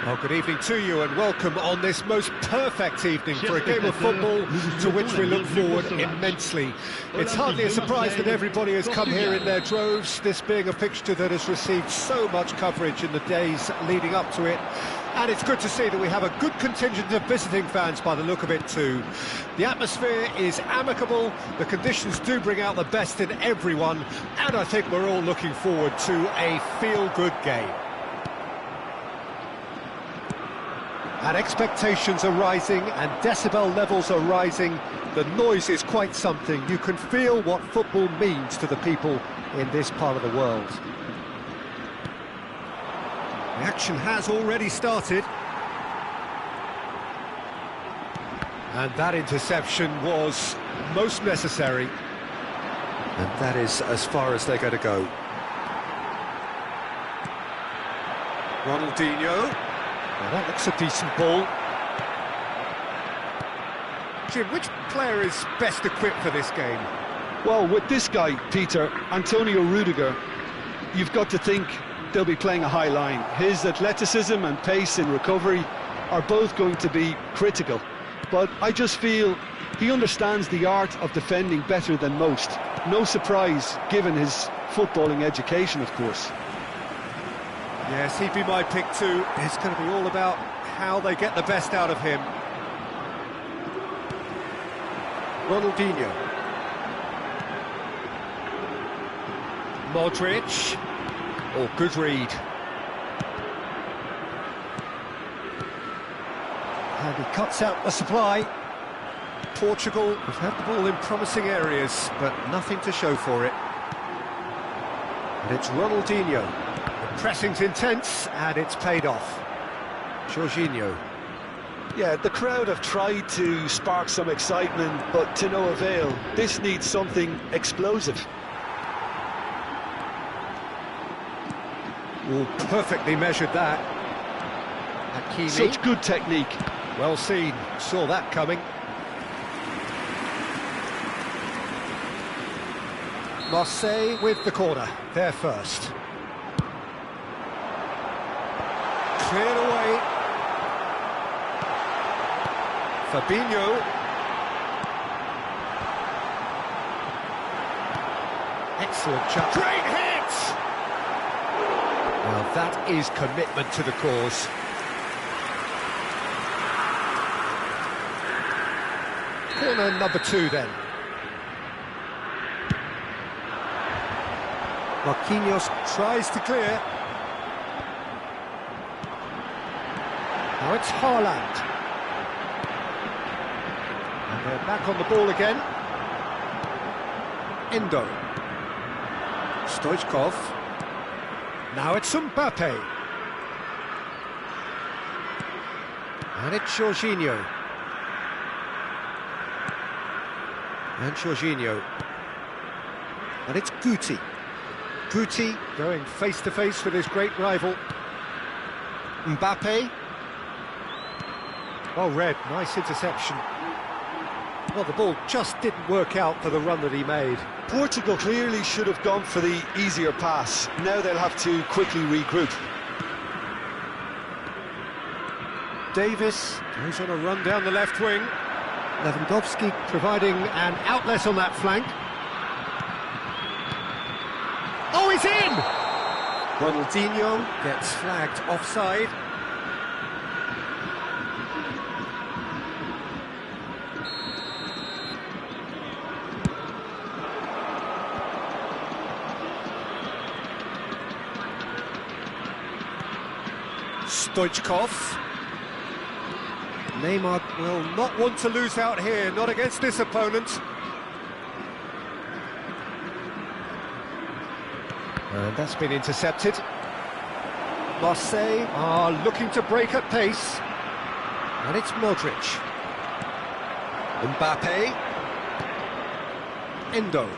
Well, good evening to you and welcome on this most perfect evening for a game of football to which we look forward immensely. It's hardly a surprise that everybody has come here in their droves, this being a fixture that has received so much coverage in the days leading up to it. And it's good to see that we have a good contingent of visiting fans by the look of it too. The atmosphere is amicable, the conditions do bring out the best in everyone, and I think we're all looking forward to a feel-good game. And expectations are rising and decibel levels are rising. The noise is quite something. You can feel what football means to the people in this part of the world. The action has already started. And that interception was most necessary. And that is as far as they're going to go. Ronaldinho. Now that looks a decent ball. Jim, which player is best equipped for this game? Well, with this guy, Peter, Antonio Rudiger, you've got to think they'll be playing a high line. His athleticism and pace in recovery are both going to be critical. But I just feel he understands the art of defending better than most. No surprise, given his footballing education, of course. Yes, he'd be my pick too. It's going to be all about how they get the best out of him. Ronaldinho. Modric. Oh, good read. And he cuts out the supply. Portugal have had the ball in promising areas, but nothing to show for it. And it's Ronaldinho. The pressing's intense, and it's paid off. Jorginho. Yeah, the crowd have tried to spark some excitement, but to no avail. This needs something explosive. Oh, perfectly measured that. Hakimi. Such good technique. Well seen, saw that coming. Marseille with the corner, there first. Cleared away. Fabinho. Excellent chance. Great hit! Well, that is commitment to the cause. Corner number 2 then. Marquinhos tries to clear. Now it's Haaland. And they're back on the ball again. Endo. Stoichkov. Now it's Mbappe. And it's Jorginho. And Jorginho. And it's Guti. Guti going face-to-face with his great rival. Mbappe. Well read, nice interception. Well, the ball just didn't work out for the run that he made. Portugal clearly should have gone for the easier pass. Now they'll have to quickly regroup. Davis goes on a run down the left wing. Lewandowski providing an outlet on that flank. Oh, he's in! Ronaldinho gets flagged offside. Stoichkov. Neymar will not want to lose out here, not against this opponent. And that's been intercepted. Marseille are looking to break at pace. And it's Modric. Mbappe. Endo.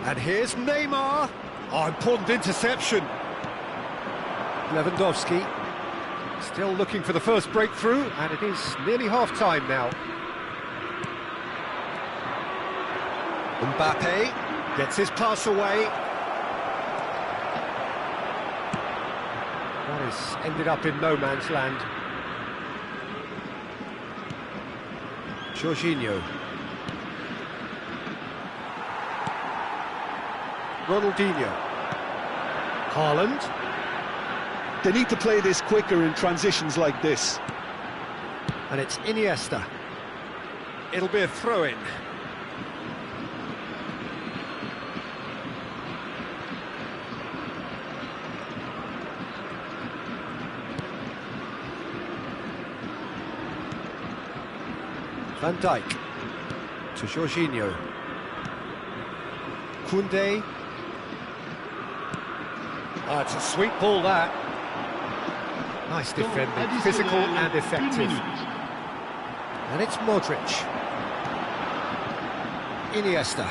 And here's Neymar. Oh, important interception. Lewandowski. Still looking for the first breakthrough, and it is nearly half-time now. Mbappe gets his pass away. That has ended up in no man's land. Jorginho. Ronaldinho. Haaland. They need to play this quicker in transitions like this. And it's Iniesta. It'll be a throw-in. Van Dijk to Jorginho. Koundé. It's a sweet ball, that. Nice defending, physical and effective. And it's Modric. Iniesta.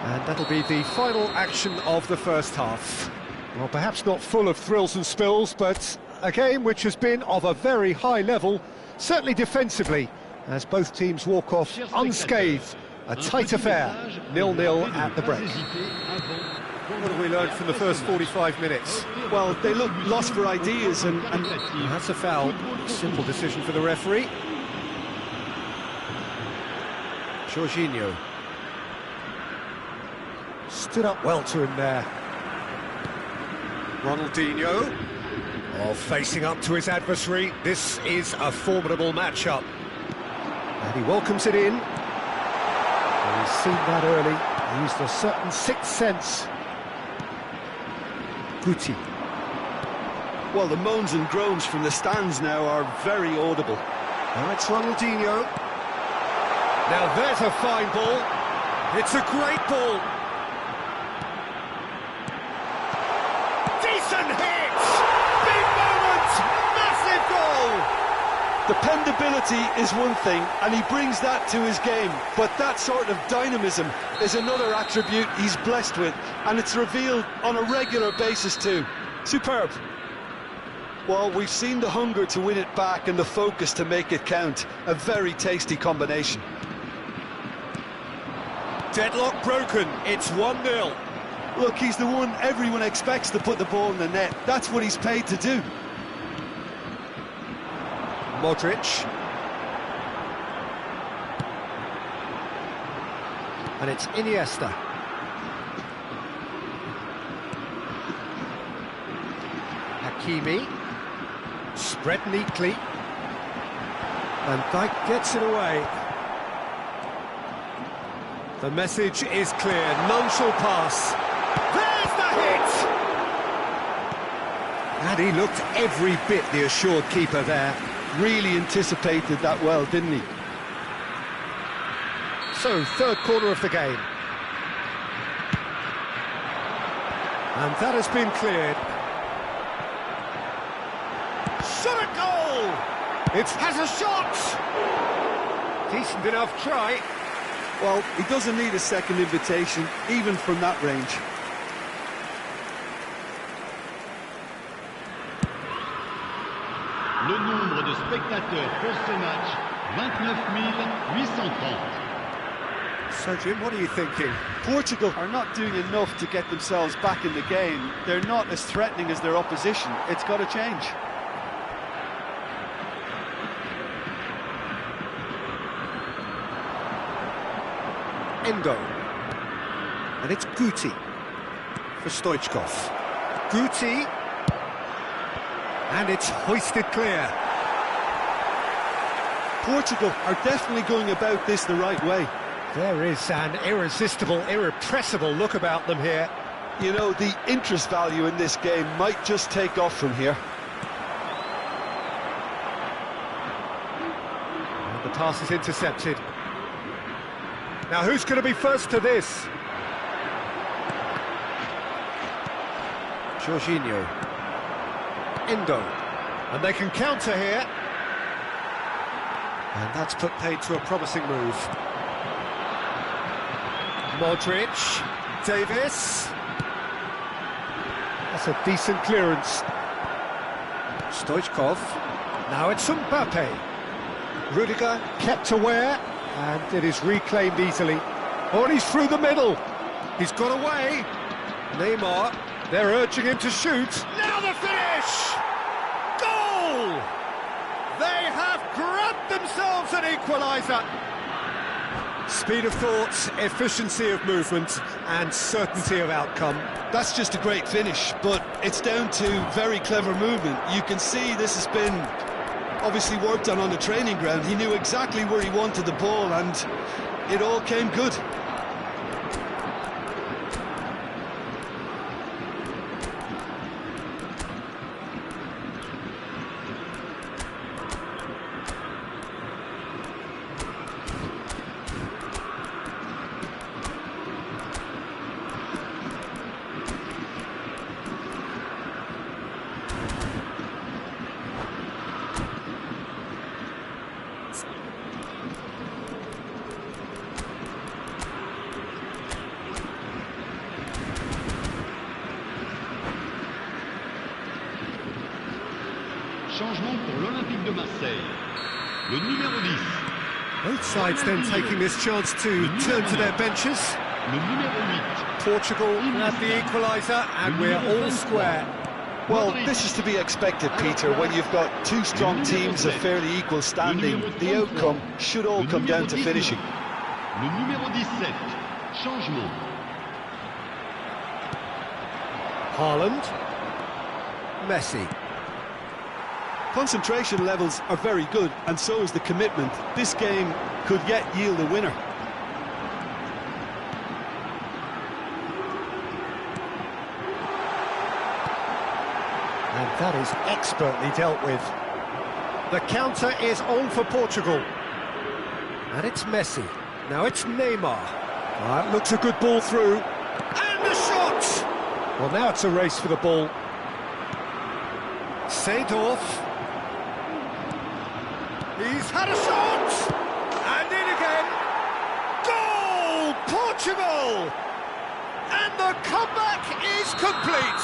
And that'll be the final action of the first half. Well, perhaps not full of thrills and spills, but a game which has been of a very high level, certainly defensively, as both teams walk off unscathed. A tight affair, 0-0 at the break. What have we learned from the first 45 minutes? Well, they look lost for ideas and that's a foul. Simple decision for the referee. Jorginho. Stood up well to him there. Ronaldinho. Oh, facing up to his adversary. This is a formidable matchup. And he welcomes it in. And he's seen that early. He used a certain sixth sense. Guti. Well, the moans and groans from the stands now are very audible. Now it's Ronaldinho. Now there's a fine ball. It's a great ball. Decent hit! Big moment! Massive goal! Dependability is one thing, and he brings that to his game, but that sort of dynamism is another attribute he's blessed with, and it's revealed on a regular basis too. Superb. Well, we've seen the hunger to win it back and the focus to make it count. A very tasty combination. Deadlock broken, it's 1-0. Look, he's the one everyone expects to put the ball in the net. That's what he's paid to do. Modric. And it's Iniesta. Hakimi. Spread neatly. Van Dijk gets it away. The message is clear, none shall pass. There's the hit! And he looked every bit the assured keeper there. Really anticipated that well, didn't he? So, third quarter of the game. And that has been cleared. Shot at goal! It has a shot! Decent enough try. Well, he doesn't need a second invitation, even from that range. Le nombre de spectateurs pour ce match, 29 830. So, Jim, what are you thinking? Portugal are not doing enough to get themselves back in the game. They're not as threatening as their opposition. It's got to change. Endo. And it's Guti for Stoichkov. Guti. And it's hoisted clear. Portugal are definitely going about this the right way. There is an irresistible, irrepressible look about them here. You know, the interest value in this game might just take off from here. And the pass is intercepted. Now who's going to be first to this? Jorginho. Endo. And they can counter here. And that's put paid to a promising move. Modric. Davis. That's a decent clearance. Stoichkov. Now it's Mbappe. Rudiger kept aware. And it is reclaimed easily. Oh, and he's through the middle. He's got away. Neymar. They're urging him to shoot. Now the finish! Goal! They have grabbed themselves an equaliser. Speed of thought, efficiency of movement, and certainty of outcome. That's just a great finish, but it's down to very clever movement. You can see this has been obviously worked on the training ground. He knew exactly where he wanted the ball, and it all came good. Changement pour l'Olympique de Marseille. Le numéro 10. Both sides then taking this chance to turn to their benches. Le numéro 8. Portugal have the equaliser, and we're all square. Well, this is to be expected, Peter, when you've got two strong teams of fairly equal standing. The outcome should all come down to finishing. Le numéro 17. Changement. Haaland. Messi. Concentration levels are very good, and so is the commitment. This game could yet yield a winner. And that is expertly dealt with. The counter is on for Portugal. And it's Messi. Now it's Neymar. That looks a good ball through. And the shot! Well, now it's a race for the ball. Seedorf. He's had a shot! And in again! Goal! Portugal! And the comeback is complete!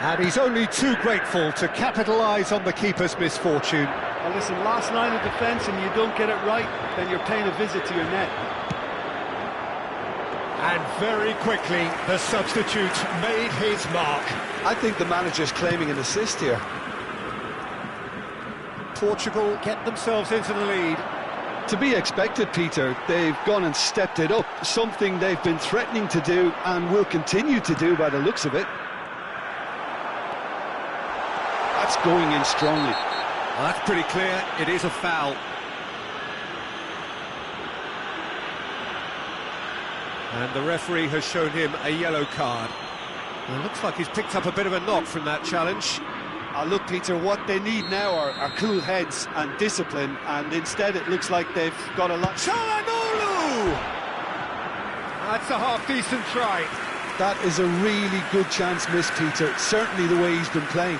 And he's only too grateful to capitalise on the keeper's misfortune. Well, listen, last line of defence and you don't get it right, then you're paying a visit to your net. And very quickly, the substitute made his mark. I think the manager's claiming an assist here. Portugal get themselves into the lead. To be expected, Peter. They've gone and stepped it up, something they've been threatening to do and will continue to do by the looks of it. That's going in strongly. Well, that's pretty clear, it is a foul. And the referee has shown him a yellow card. Well, it looks like he's picked up a bit of a knock from that challenge. Look, Peter, what they need now are cool heads and discipline, and instead it looks like they've got a lot... Çalhanoğlu! That's a half-decent try. That is a really good chance missed, Peter, certainly the way he's been playing.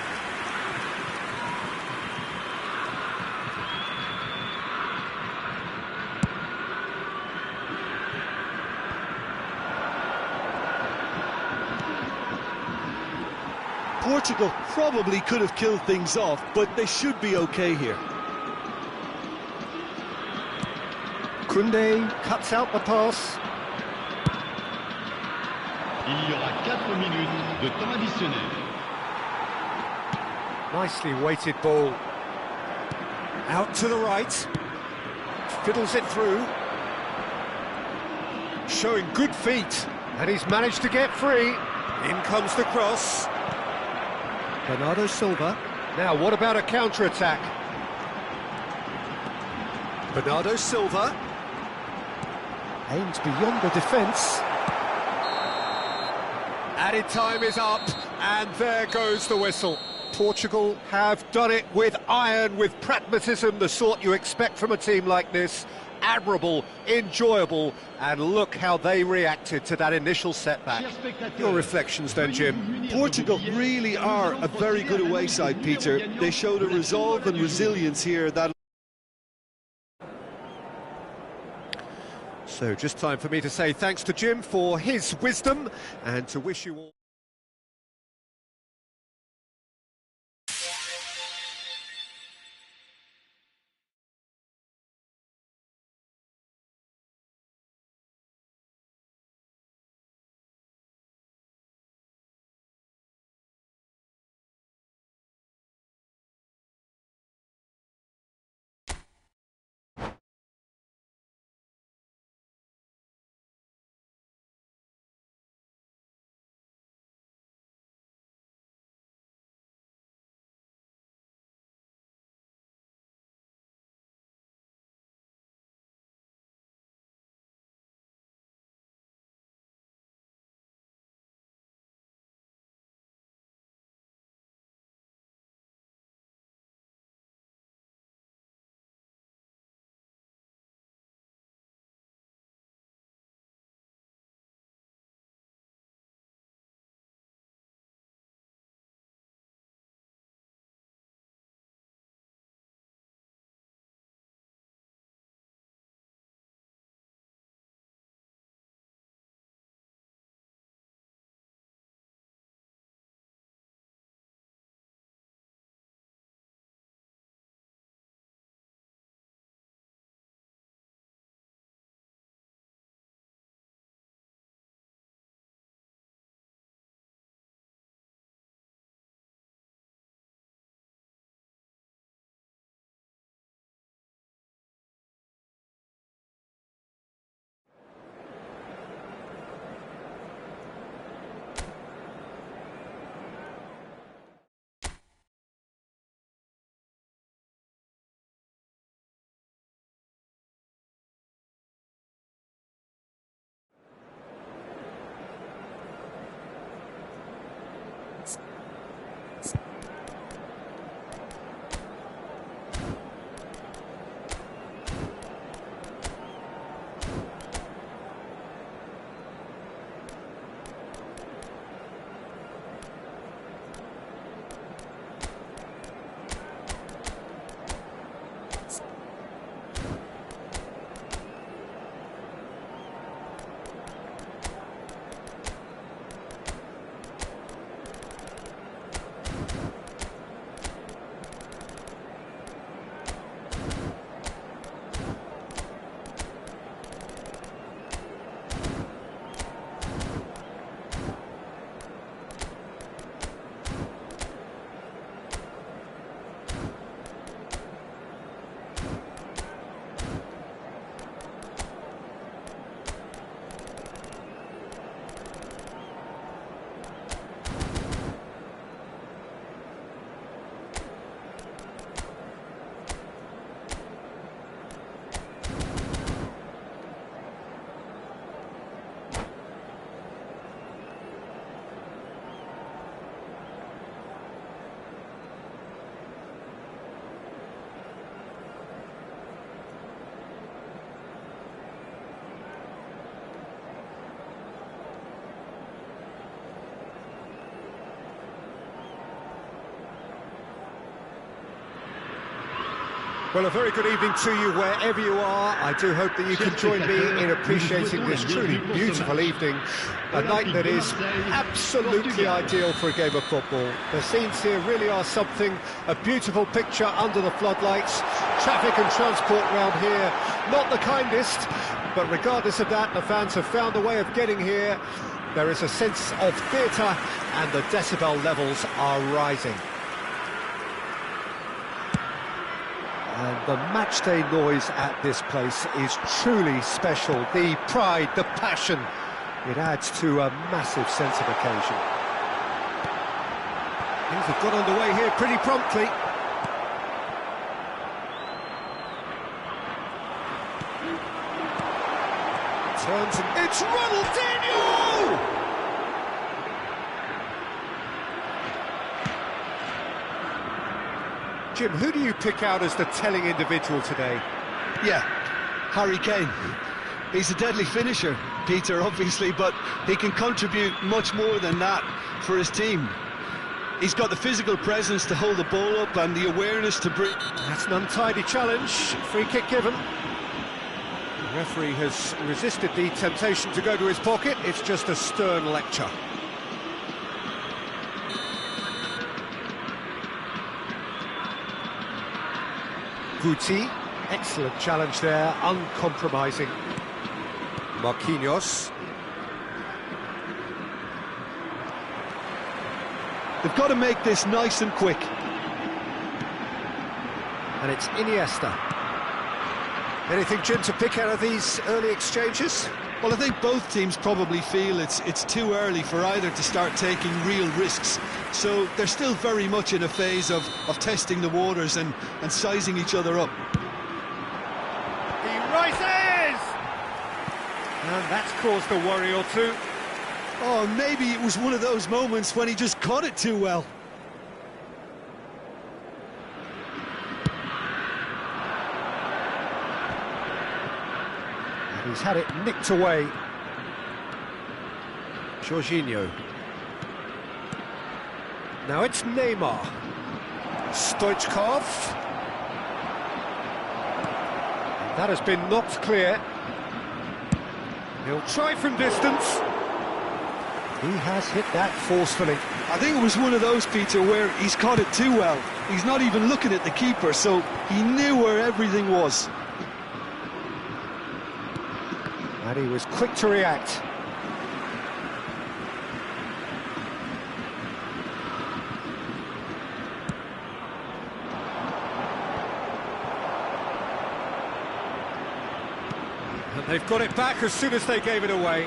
Portugal probably could have killed things off, but they should be okay here. Koundé cuts out the pass. Il y aura 4 minutes de temps additionnel. Nicely weighted ball. Out to the right. Fiddles it through. Showing good feet. And he's managed to get free. In comes the cross. Bernardo Silva. Now, what about a counter-attack? Bernardo Silva. Aims beyond the defence. Added time is up, and there goes the whistle. Portugal have done it with iron, with pragmatism, the sort you expect from a team like this. Admirable, enjoyable, and look how they reacted to that initial setback. Your reflections then, Jim? Portugal really are a very good away side, Peter. They showed a resolve and resilience here that... So just time for me to say thanks to Jim for his wisdom, and to wish you all... Well, a very good evening to you wherever you are. I do hope that you can join me in appreciating this truly beautiful evening, a night that is absolutely ideal for a game of football. The scenes here really are something, a beautiful picture under the floodlights. Traffic and transport round here, not the kindest, but regardless of that, the fans have found a way of getting here. There is a sense of theatre and the decibel levels are rising. And the matchday noise at this place is truly special. The pride, the passion, it adds to a massive sense of occasion. Things have got underway here pretty promptly. Turns and it's Ronaldinho! Jim, who do you pick out as the telling individual today? Yeah, Harry Kane. He's a deadly finisher, Peter, obviously, but he can contribute much more than that for his team. He's got the physical presence to hold the ball up and the awareness to bring... That's an untidy challenge. Free kick given. The referee has resisted the temptation to go to his pocket. It's just a stern lecture. Guti, excellent challenge there, uncompromising. Marquinhos. They've got to make this nice and quick. And it's Iniesta. Anything, Jim, to pick out of these early exchanges? Well, I think both teams probably feel it's too early for either to start taking real risks. So they're still very much in a phase of testing the waters and sizing each other up. He rises! And that's caused a worry or two. Oh, maybe it was one of those moments when he just caught it too well. And he's had it nicked away. Jorginho. Now it's Neymar. Stoichkov. That has been knocked clear. He'll try from distance. He has hit that forcefully. I think it was one of those, Peter, where he's caught it too well. He's not even looking at the keeper, so he knew where everything was. And he was quick to react. And they've got it back as soon as they gave it away.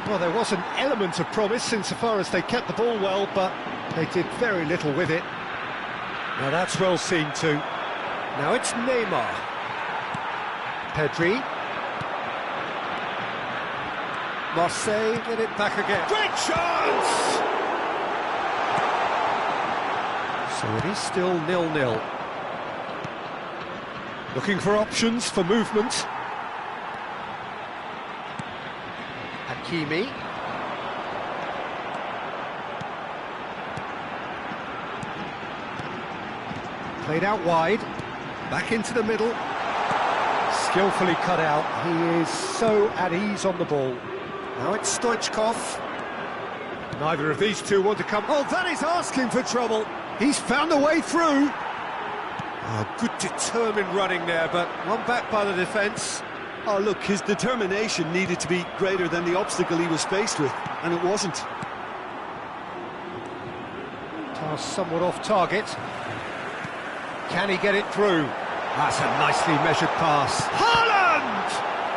Well, there was an element of promise insofar as they kept the ball well, but they did very little with it. Now that's well seen too. Now it's Neymar. Pedri. Marseille get it back again. Great chance! So it is still 0-0. Looking for options for movement. Hakimi. Played out wide. Back into the middle. Skillfully cut out. He is so at ease on the ball. Now it's Stoichkov. Neither of these two want to come... Oh, that is asking for trouble. He's found a way through. Oh, good determined running there, but one back by the defence. Oh, look, his determination needed to be greater than the obstacle he was faced with, and it wasn't. Pass somewhat off target. Can he get it through? That's a nicely measured pass. Haaland!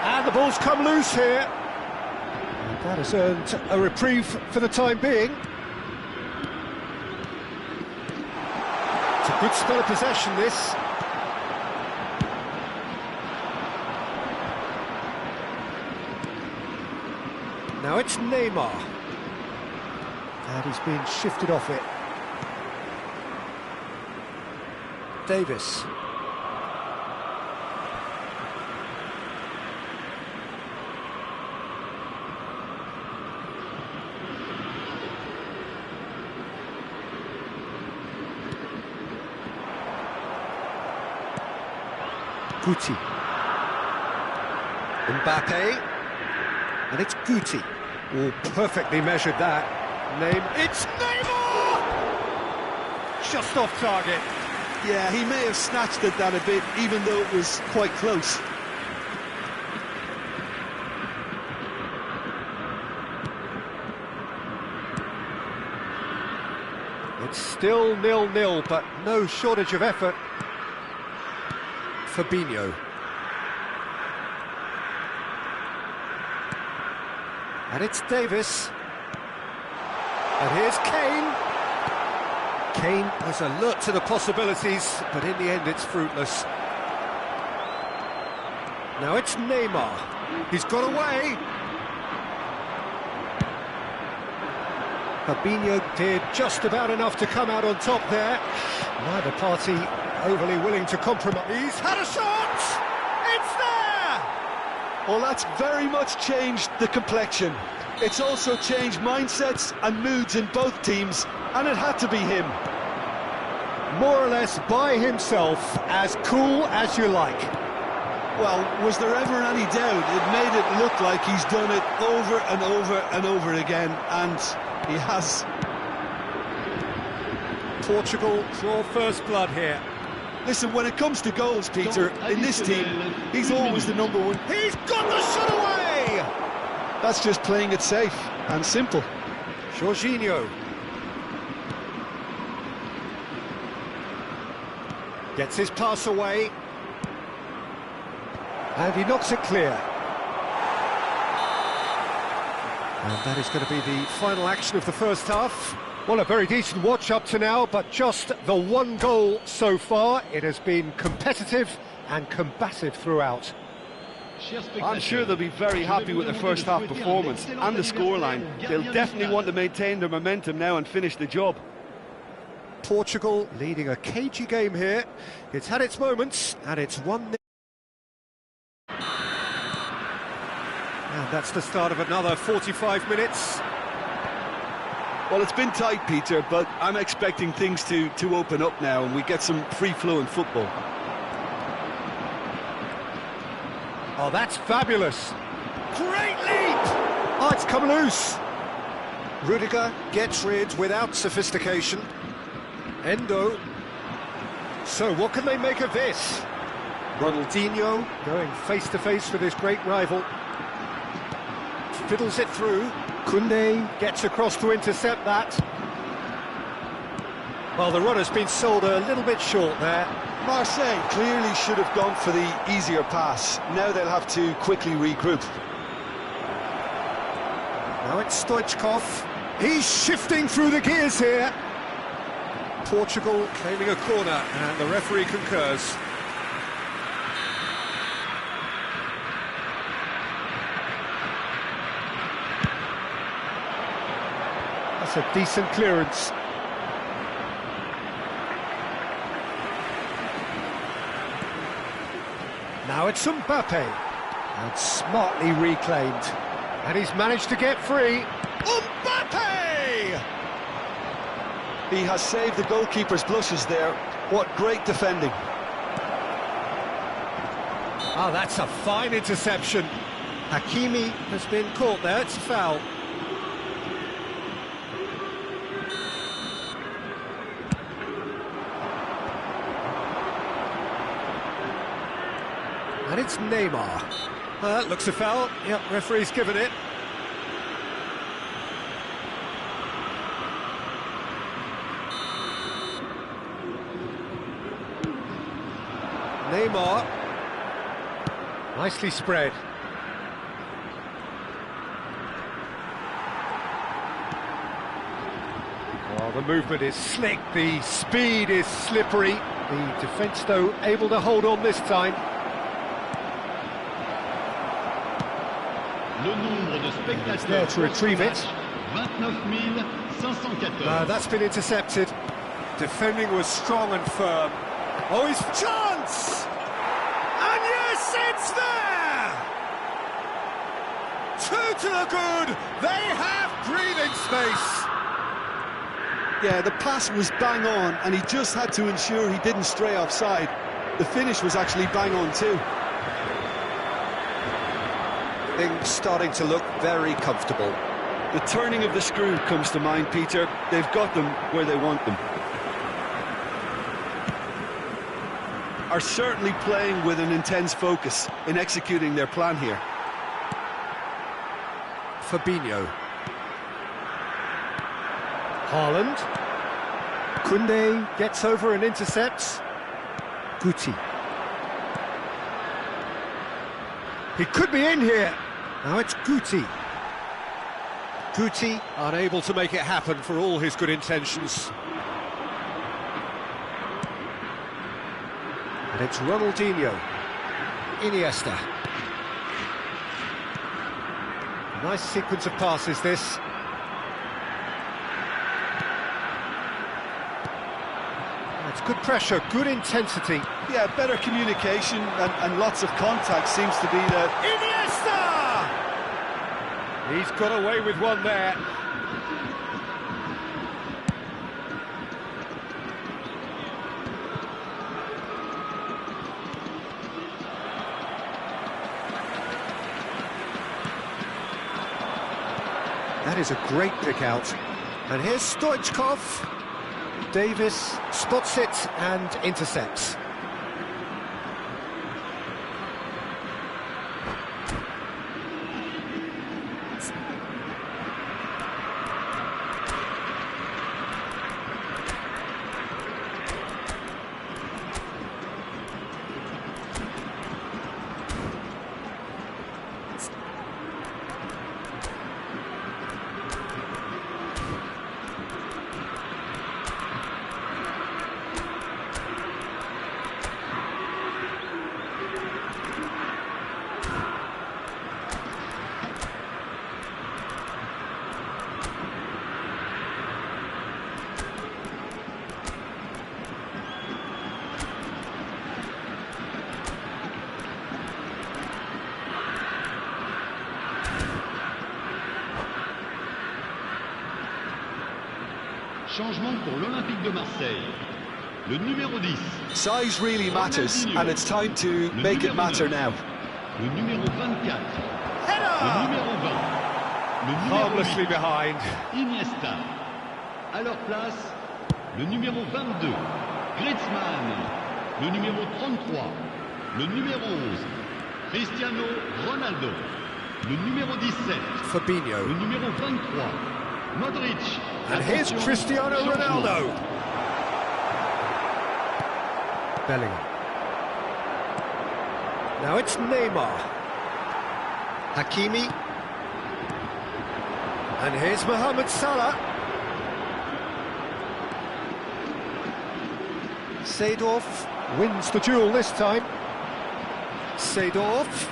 And the ball's come loose here. And that has earned a reprieve for the time being. It's a good spell of possession, this. Now it's Neymar. And he's been shifted off it. Davis. Guti. Mbappe. And it's Guti. Oh, perfectly measured that. It's Neymar! Just off target. Yeah, he may have snatched at that a bit, even though it was quite close. It's still 0-0, but no shortage of effort. Fabinho. And it's Davis. And here's Kane. Kane was alert to the possibilities, but in the end it's fruitless. Now it's Neymar. He's got away. Fabinho did just about enough to come out on top there. Neither party overly willing to compromise. He's had a shot! It's there! Well, that's very much changed the complexion. It's also changed mindsets and moods in both teams, and it had to be him. More or less by himself, as cool as you like. Well, was there ever any doubt? It made it look like he's done it over and over and over again, and he has. Portugal draw first blood here. Listen, when it comes to goals, Peter, in this team, he's always the number one. He's got the shot away! That's just playing it safe and simple. Jorginho. Gets his pass away. And he knocks it clear. And that is going to be the final action of the first half. Well, a very decent watch up to now, but just the one goal so far. It has been competitive and combative throughout. I'm sure they'll be very happy with the first half performance and the scoreline. They'll definitely want to maintain their momentum now and finish the job. Portugal leading a cagey game here. It's had its moments, and it's 1-0. And that's the start of another 45 minutes. Well, it's been tight, Peter, but I'm expecting things to open up now and we get some free-flowing football. Oh, that's fabulous. Great leap! Oh, it's come loose. Rudiger gets rid without sophistication. Endo. So, what can they make of this? Ronaldinho going face-to-face with his great rival. Fiddles it through. Koundé gets across to intercept that. Well, the runner's been sold a little bit short there. Marseille clearly should have gone for the easier pass. Now they'll have to quickly regroup. Now it's Stoichkov. He's shifting through the gears here. Portugal claiming a corner, and the referee concurs. That's a decent clearance. Now it's Mbappe, and smartly reclaimed. And he's managed to get free. Mbappe! He has saved the goalkeeper's blushes there. What great defending. Oh, that's a fine interception. Hakimi has been caught there, it's a foul. And it's Neymar. That looks a foul. Yep, referee's given it. Neymar. Nicely spread. Well, the movement is slick, the speed is slippery. The defence, though, able to hold on this time. He's there to retrieve it. That's been intercepted. Defending was strong and firm. Oh, his chance! And yes, it's there! Two to the good. They have breathing space. Yeah, the pass was bang on, and he just had to ensure he didn't stray offside. The finish was actually bang on too. Things starting to look very comfortable. The turning of the screw comes to mind, Peter. They've got them where they want them. Are certainly playing with an intense focus in executing their plan here. Fabinho. Haaland. Koundé gets over and intercepts. Guti. He could be in here. Now it's Guti. Guti unable to make it happen for all his good intentions. And it's Ronaldinho. Iniesta. Nice sequence of passes, this. It's good pressure, good intensity. Yeah, better communication and lots of contact seems to be the... Iniesta! He's got away with one there. That is a great pick out. And here's Stoichkov. Davis spots it and intercepts. Changement pour l'Olympique de Marseille. Le numéro 10. Size really matters, and it's time to make it matter now. Le numéro 24. Header! Le numéro 20. Le numéro Harmlessly 8. behind. Iniesta. À leur place, le numéro 22. Griezmann. Le numéro 33. Le numéro 11. Cristiano Ronaldo. Le numéro 17. Fabinho. Le numéro 23. Modric. And here's Attention, Cristiano changement. Ronaldo. Bellingham. Now it's Neymar. Hakimi. And here's Mohamed Salah. Seedorf wins the duel this time. Seedorf.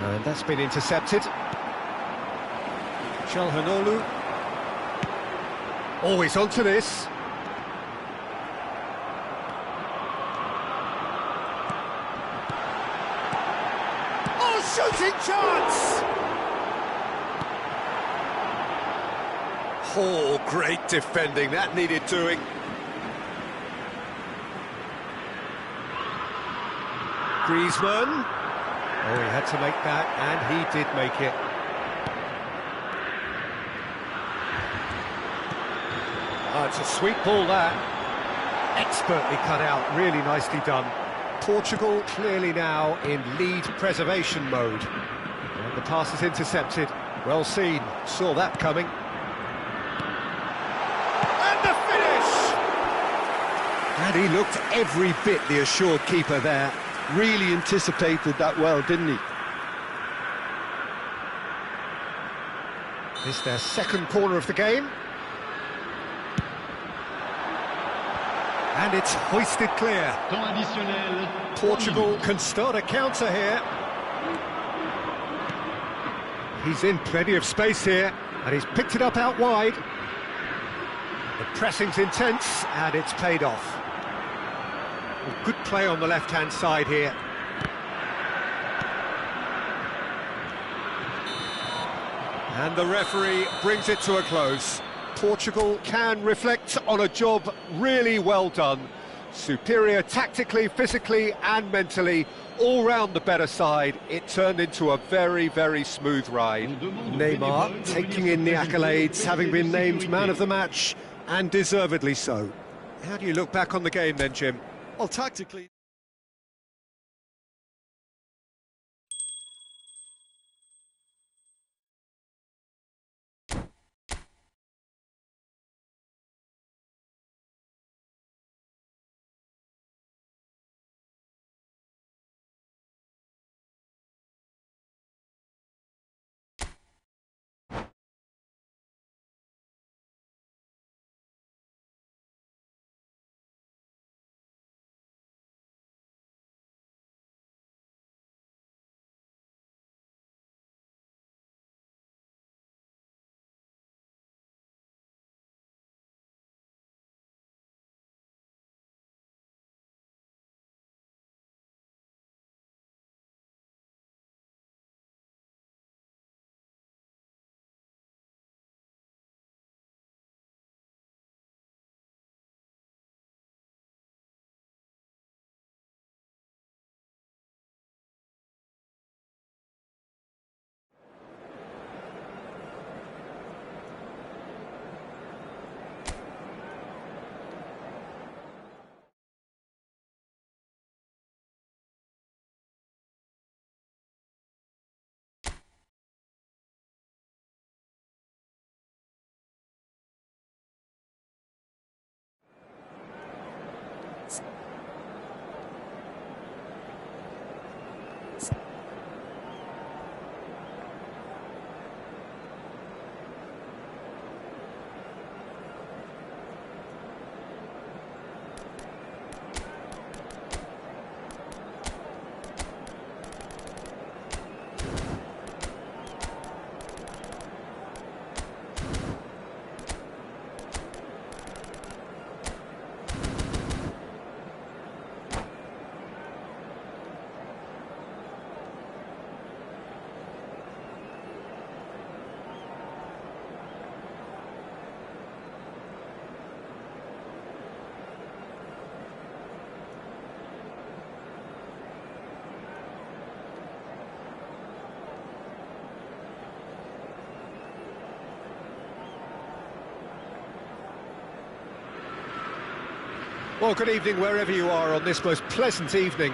And that's been intercepted. Çalhanoğlu. Always onto this. Oh, shooting chance! Oh, great defending. That needed doing. Griezmann. Oh, he had to make that, and he did make it. Oh, it's a sweet ball, that. Expertly cut out, really nicely done. Portugal clearly now in lead preservation mode. And the pass is intercepted. Well seen, saw that coming. And the finish! And he looked every bit the assured keeper there. Really anticipated that well, didn't he? It's their second corner of the game. And it's hoisted clear. Temps additionnel. Portugal can start a counter here. He's in plenty of space here, and he's picked it up out wide. The pressing's intense, and it's paid off. Well, good play on the left-hand side here. And the referee brings it to a close. Portugal can reflect on a job really well done. Superior tactically, physically and mentally, all round the better side. It turned into a very, very smooth ride. Neymar taking in the accolades, having been named man of the match, and deservedly so. How do you look back on the game then, Jim? Well, tactically... Well, good evening wherever you are on this most pleasant evening.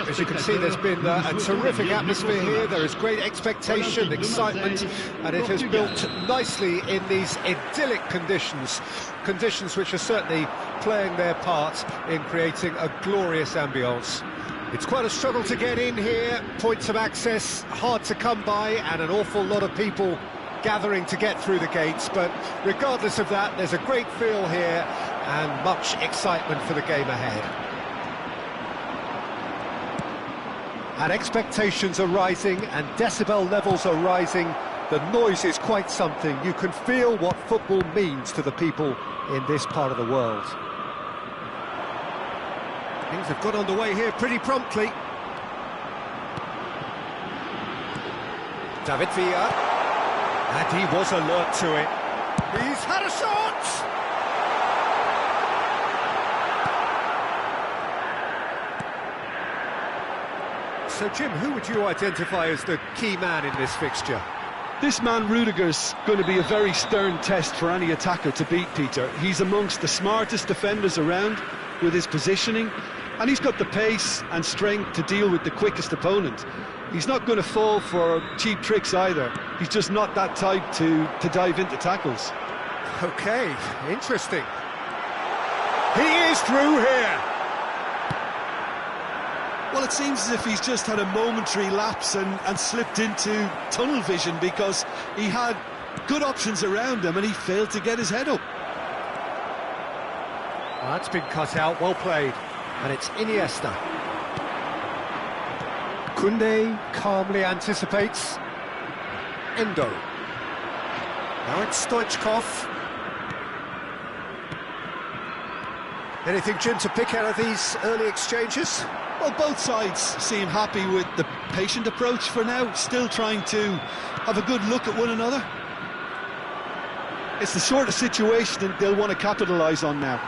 As you can see, there's been a terrific atmosphere here. There is great expectation, excitement, and it has built nicely in these idyllic conditions. Conditions which are certainly playing their part in creating a glorious ambience. It's quite a struggle to get in here, points of access hard to come by, and an awful lot of people gathering to get through the gates, but regardless of that, there's a great feel here and much excitement for the game ahead. And expectations are rising and decibel levels are rising. The noise is quite something. You can feel what football means to the people in this part of the world. Things have got underway here pretty promptly. David Villa. And he was alert to it. He's had a shot! So, Jim, who would you identify as the key man in this fixture? This man, Rudiger's going to be a very stern test for any attacker to beat, Peter. He's amongst the smartest defenders around with his positioning, and he's got the pace and strength to deal with the quickest opponent. He's not going to fall for cheap tricks either. He's just not that type to dive into tackles. OK, interesting. He is through here. Well, it seems as if he's just had a momentary lapse and slipped into tunnel vision, because he had good options around him and he failed to get his head up. That's been cut out, well played. And it's Iniesta. Koundé calmly anticipates. Endo. Now it's Stoichkov. Anything, Jim, to pick out of these early exchanges? Well, both sides seem happy with the patient approach for now, still trying to have a good look at one another. It's the sort of situation that they'll want to capitalise on now.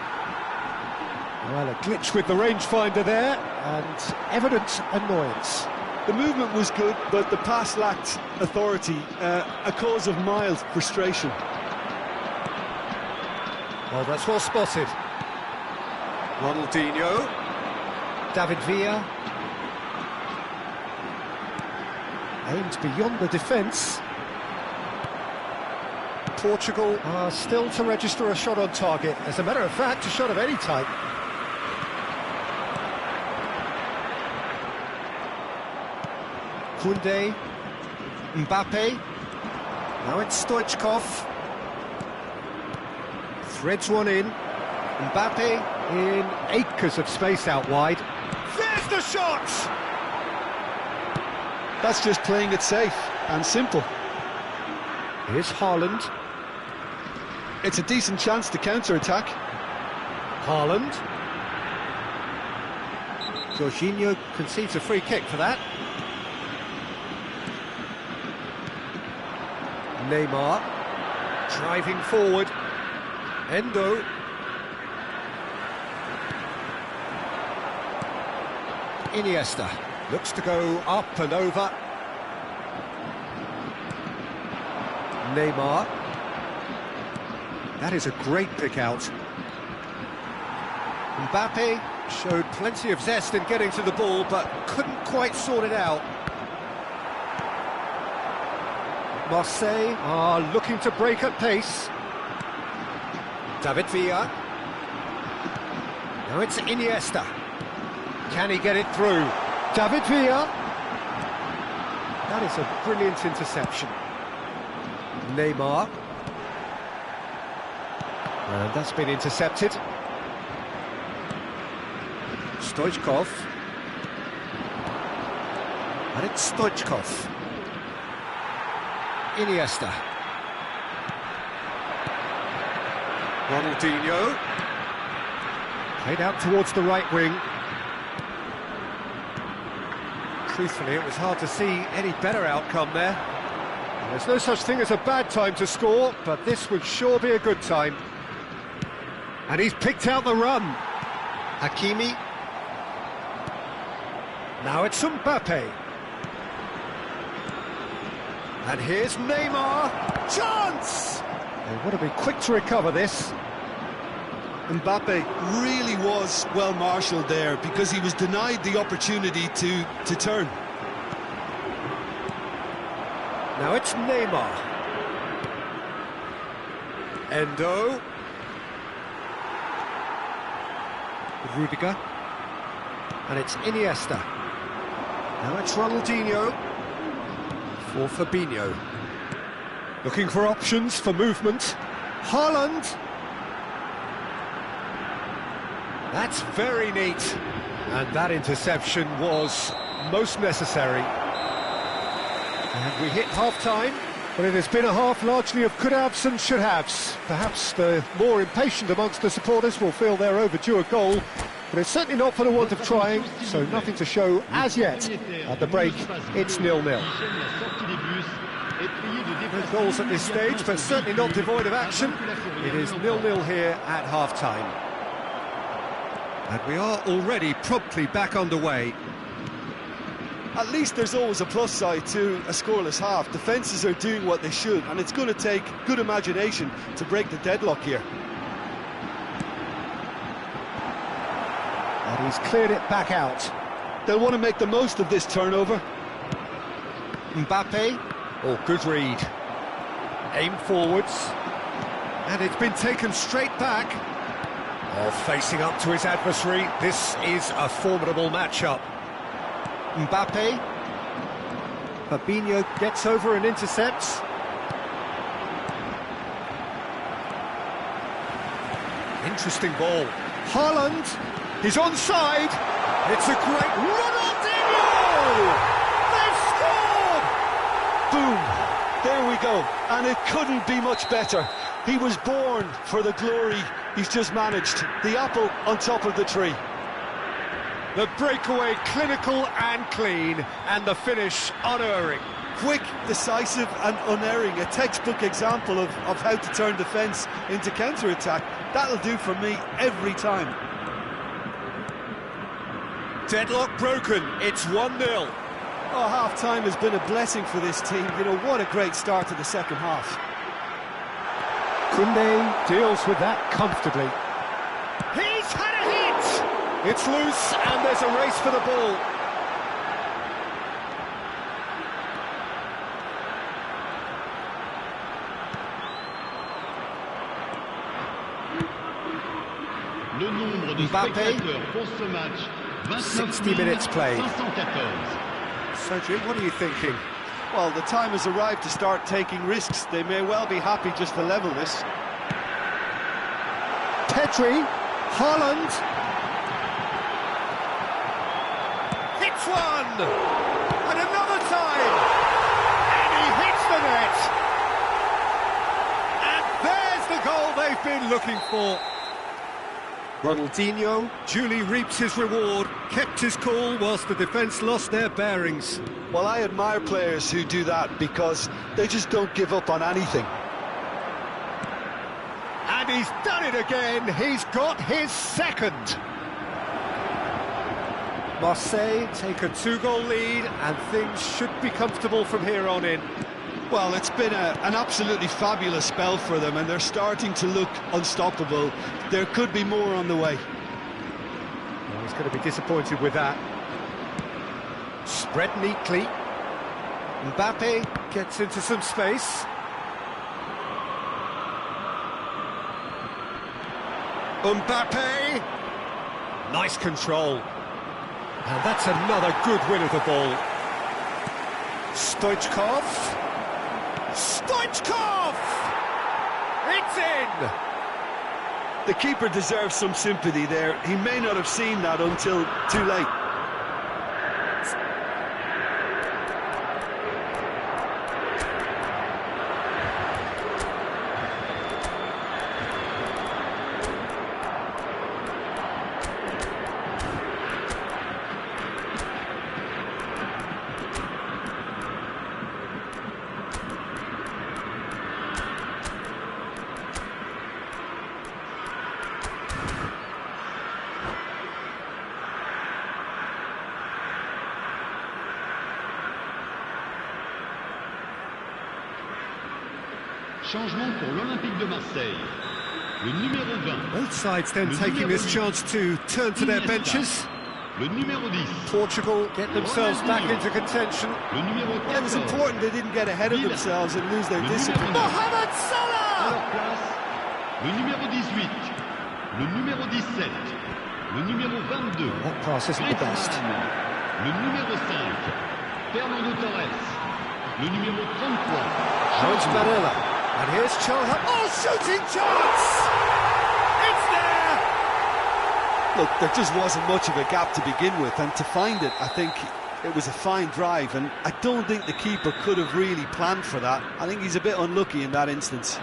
Well, a glitch with the rangefinder there, and evident annoyance. The movement was good, but the pass lacked authority, a cause of mild frustration. Well, that's well spotted. Ronaldinho. David Villa. Aimed beyond the defence. Portugal are still to register a shot on target. As a matter of fact, a shot of any type. Koundé, Mbappe, now it's Stoichkov, threads one in, Mbappe in acres of space out wide. There's the shot! That's just playing it safe and simple. Here's Haaland. It's a decent chance to counter-attack. Haaland. Jorginho concedes a free kick for that. Neymar, driving forward, Endo, Iniesta, looks to go up and over, Neymar, that is a great pick out. Mbappe showed plenty of zest in getting to the ball, but couldn't quite sort it out. Marseille are looking to break at pace. David Villa. Now it's Iniesta. Can he get it through? David Villa. That is a brilliant interception. Neymar. And that's been intercepted. Stoichkov. And it's Stoichkov. Iniesta. Ronaldinho. Played out towards the right wing. Truthfully, it was hard to see any better outcome there. There's no such thing as a bad time to score, but this would sure be a good time. And he's picked out the run. Hakimi. Now it's Mbappe. And here's Neymar. Chance! They want to be quick to recover this. Mbappe really was well marshalled there because he was denied the opportunity to turn. Now it's Neymar. Endo. Rudiger. And it's Iniesta. Now it's Ronaldinho. For Fabinho. Looking for options for movement. Haaland. That's very neat. And that interception was most necessary. And we hit half-time, but it has been a half largely of could-haves and should-haves. Perhaps the more impatient amongst the supporters will feel they're overdue a goal, but it's certainly not for the want of trying, so nothing to show as yet. At the break, it's 0-0. No goals at this stage, but certainly not devoid of action. It is 0-0 here at half-time. And we are already promptly back underway. At least there's always a plus side to a scoreless half. Defences are doing what they should, and it's going to take good imagination to break the deadlock here. And he's cleared it back out. They'll want to make the most of this turnover. Mbappe. Oh, good read. Aim forwards. And it's been taken straight back. Oh, facing up to his adversary. This is a formidable matchup. Mbappe. Fabinho gets over and intercepts. Interesting ball. Haaland. He's onside. It's a great... Ronaldinho! They've scored! Boom! There we go. And it couldn't be much better. He was born for the glory he's just managed. The apple on top of the tree. The breakaway clinical and clean, and the finish unerring. Quick, decisive and unerring. A textbook example of how to turn defence into counter-attack. That'll do for me every time. Deadlock broken, it's 1-0. Oh, half-time has been a blessing for this team. You know, what a great start to the second half. Koundé deals with that comfortably. He's had a hit! It's loose and there's a race for the ball. Le nombre de Mbappé. spectateurs pour ce match, 60 minutes played. 514. So, Jim, what are you thinking? Well, the time has arrived to start taking risks. They may well be happy just to level this. Pedri, Haaland. Hits one! And another time! And he hits the net! And there's the goal they've been looking for. Ronaldinho duly reaps his reward, kept his cool whilst the defence lost their bearings. Well, I admire players who do that because they just don't give up on anything. And he's done it again, he's got his second. Marseille take a 2-goal lead and things should be comfortable from here on in. Well, it's been an absolutely fabulous spell for them, and they're starting to look unstoppable. There could be more on the way. Well, he's going to be disappointed with that. Spread neatly. Mbappé gets into some space. Mbappé! Nice control. And that's another good win of the ball. Stoichkov. Stoichkov! It's in! The keeper deserves some sympathy there. He may not have seen that until too late. Changement pour l'Olympique de Marseille. Le numéro 20. Both sides then taking this chance to turn to their benches. Le numéro 10. Portugal get themselves back into contention. Le numéro 14. It was important they didn't get ahead of themselves and lose their Le discipline. numéro 9. Mohamed À Salah! leur place, le numéro 18. Le numéro 17. Le numéro 22. That pass isn't the best. Le numéro 5. Fernando Torres. Le numéro 33. Now it's Barella. And here's Chalha. Oh, shooting chance! It's there! Look, there just wasn't much of a gap to begin with, and to find it, I think it was a fine drive, and I don't think the keeper could have really planned for that. I think he's a bit unlucky in that instance.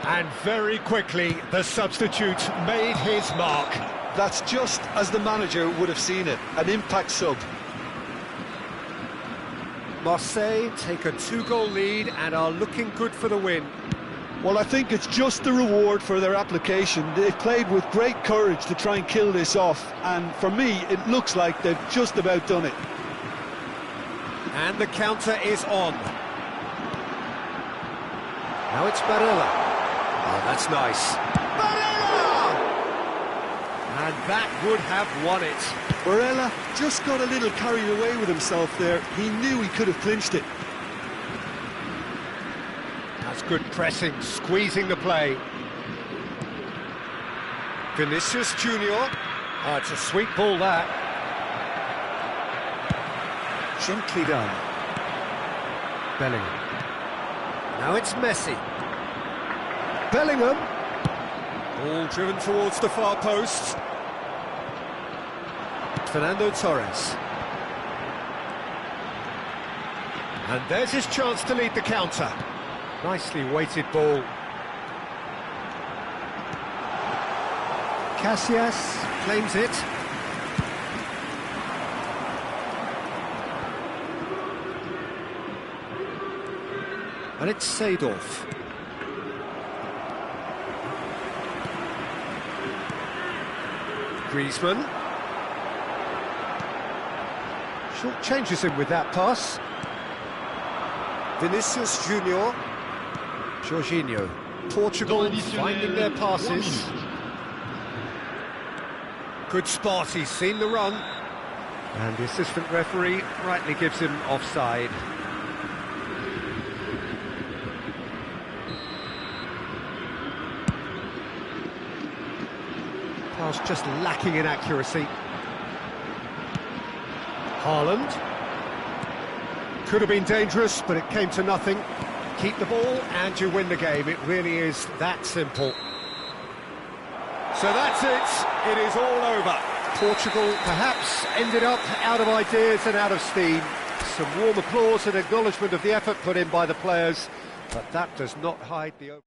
And very quickly, the substitute made his mark. That's just as the manager would have seen it, an impact sub. Marseille take a 2-goal lead and are looking good for the win. Well, I think it's just the reward for their application. They've played with great courage to try and kill this off, and for me, it looks like they've just about done it. And the counter is on. Now it's Barella. Oh, that's nice. Barella! And that would have won it. Barella just got a little carried away with himself there. He knew he could have clinched it. That's good pressing, squeezing the play. Vinicius Junior. Oh, it's a sweet ball, that. Gently done. Bellingham. Now it's Messi. Bellingham. Ball driven towards the far post. Fernando Torres. And there's his chance to lead the counter. Nicely weighted ball. Casillas claims it. And it's Seedorf. Griezmann. Short changes him with that pass. Vinicius Junior. Jorginho. Portugal finding their passes. Good spot, he's seen the run. And the assistant referee rightly gives him offside. Pass just lacking in accuracy. Haaland. Could have been dangerous, but it came to nothing. Keep the ball and you win the game. It really is that simple. So that's it. It is all over. Portugal perhaps ended up out of ideas and out of steam. Some warm applause and acknowledgement of the effort put in by the players, but that does not hide the...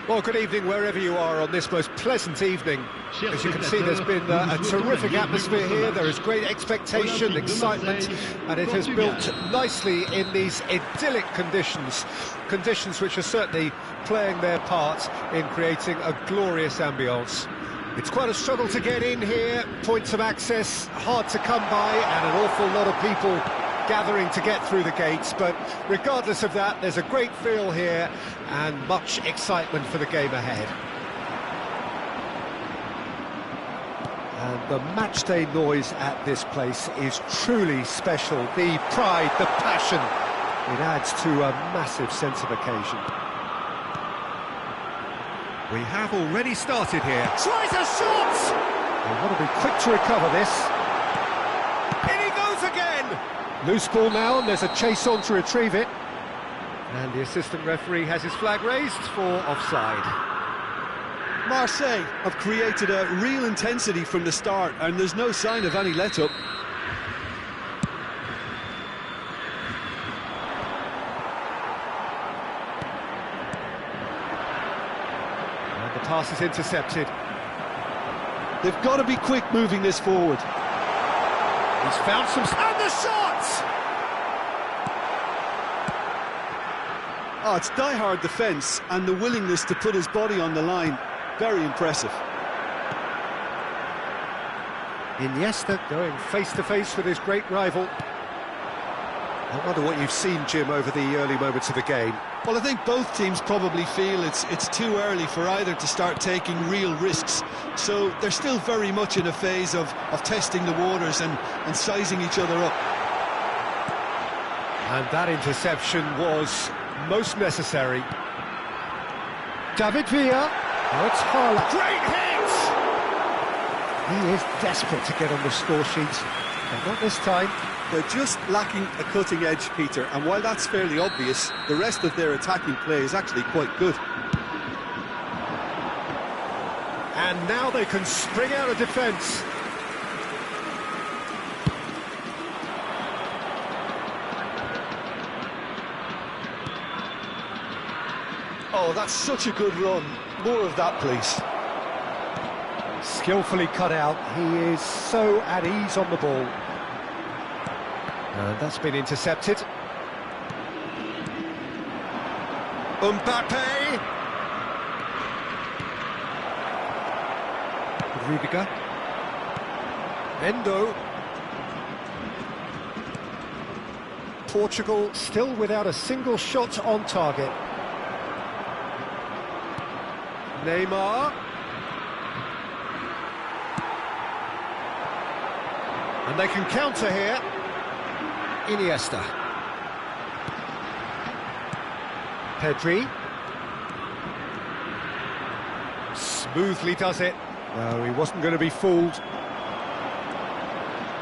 Well, good evening wherever you are on this most pleasant evening. As you can see, there's been a terrific atmosphere here. There is great expectation, excitement, and it has built nicely in these idyllic conditions. Conditions which are certainly playing their part in creating a glorious ambience. It's quite a struggle to get in here, points of access hard to come by, and an awful lot of people gathering to get through the gates, but regardless of that, there's a great feel here and much excitement for the game ahead. And the matchday noise at this place is truly special. The pride, the passion, it adds to a massive sense of occasion. We have already started here. Tries a shot! They want to be quick to recover this. In he goes again! Loose ball now, and there's a chase on to retrieve it. And the assistant referee has his flag raised for offside. Marseille have created a real intensity from the start, and there's no sign of any let-up. And the pass is intercepted. They've got to be quick moving this forward. He's found some... And the shots! Oh, it's die-hard defence and the willingness to put his body on the line. Very impressive. Iniesta going face-to-face with his great rival. I wonder what you've seen, Jim, over the early moments of the game. Well, I think both teams probably feel it's too early for either to start taking real risks. So they're still very much in a phase of testing the waters and sizing each other up. And that interception was most necessary. David Villa. Oh, it's Haaland. Great hit! He is desperate to get on the score sheet. But not this time. They're just lacking a cutting edge, Peter, and while that's fairly obvious, the rest of their attacking play is actually quite good. And now they can spring out of defence. Oh, that's such a good run. More of that, please. Skillfully cut out. He is so at ease on the ball. And that's been intercepted. Mbappe! Rudiger. Endo. Portugal still without a single shot on target. Neymar. And they can counter here. Iniesta. Pedri. Smoothly does it. No, he wasn't going to be fooled.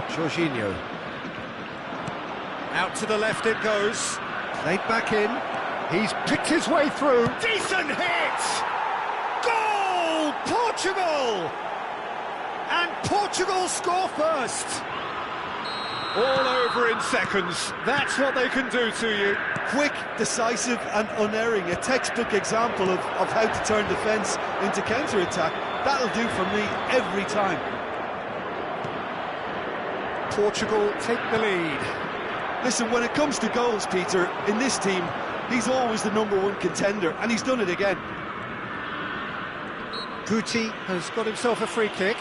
Jorginho. Out to the left it goes. Played back in. He's picked his way through. Decent hit! Goal! Portugal! And Portugal score first. All over in seconds. That's what they can do to you. Quick, decisive and unerring. A textbook example of how to turn defence into counter-attack. That'll do for me every time. Portugal take the lead. Listen, when it comes to goals, Peter, in this team, he's always the #1 contender, and he's done it again. Guti has got himself a free kick.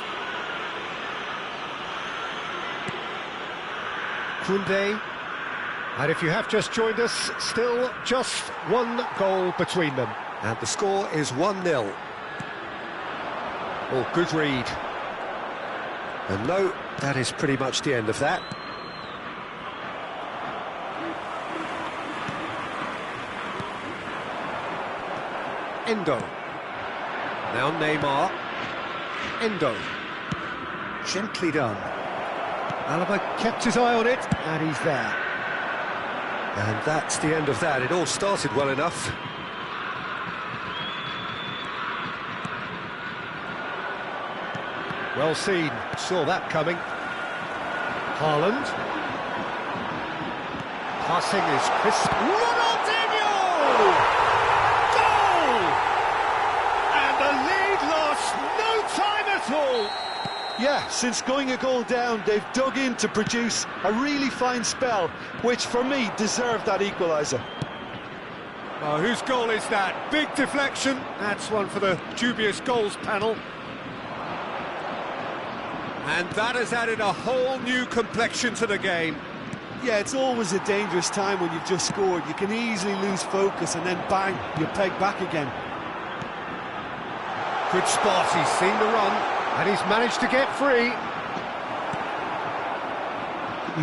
Koundé. And if you have just joined us, still just one goal between them. And the score is 1-0. Oh, good read. And no, that is pretty much the end of that. Endo. Now Neymar. Endo. Gently done. Alaba kept his eye on it, and he's there. And that's the end of that. It all started well enough. Well seen, saw that coming. Haaland. Passing is crisp. Ronaldinho! Goal! And the lead lost no time at all. Yeah, since going a goal down, they've dug in to produce a really fine spell, which for me deserved that equaliser. Oh, whose goal is that? Big deflection. That's one for the dubious goals panel. And that has added a whole new complexion to the game. Yeah, it's always a dangerous time when you've just scored. You can easily lose focus and then bang, you're pegged back again. Good spot, he's seen the run. And he's managed to get free.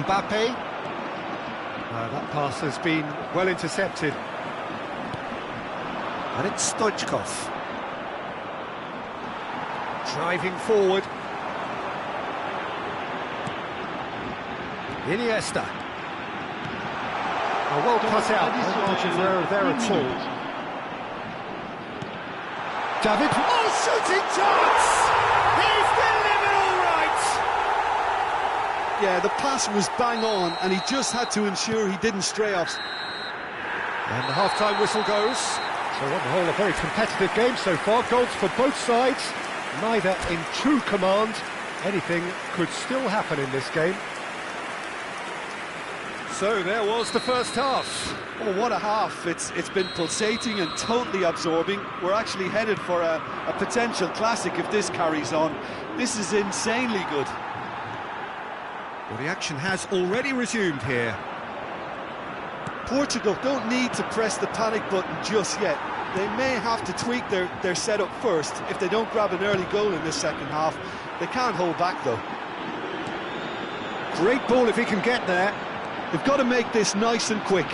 Mbappe. That pass has been well intercepted. And it's Stoichkov. Driving forward. Iniesta. Oh, well cut out. No margin there at all. David. Oh, shooting chance! He's delivered all right! Yeah, the pass was bang on, and he just had to ensure he didn't stray off. And the half-time whistle goes. So on the whole, a very competitive game so far. Goals for both sides, neither in true command. Anything could still happen in this game. So there was the first half. Oh, what a half. It's been pulsating and totally absorbing. We're actually headed for a potential classic if this carries on. This is insanely good. Well, the action has already resumed here. Portugal don't need to press the panic button just yet. They may have to tweak their setup first if they don't grab an early goal in this second half. They can't hold back, though. Great ball if he can get there. They've got to make this nice and quick.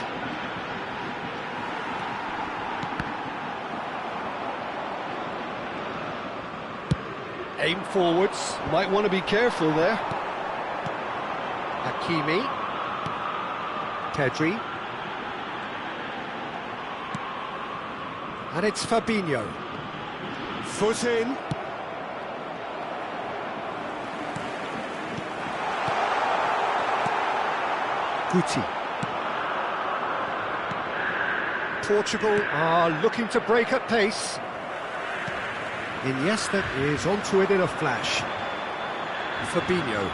Aim forwards. Might want to be careful there. Hakimi. Pedri. And it's Fabinho. Foot in. Guti. Portugal are looking to break at pace. Iniesta is onto it in a flash. Fabinho.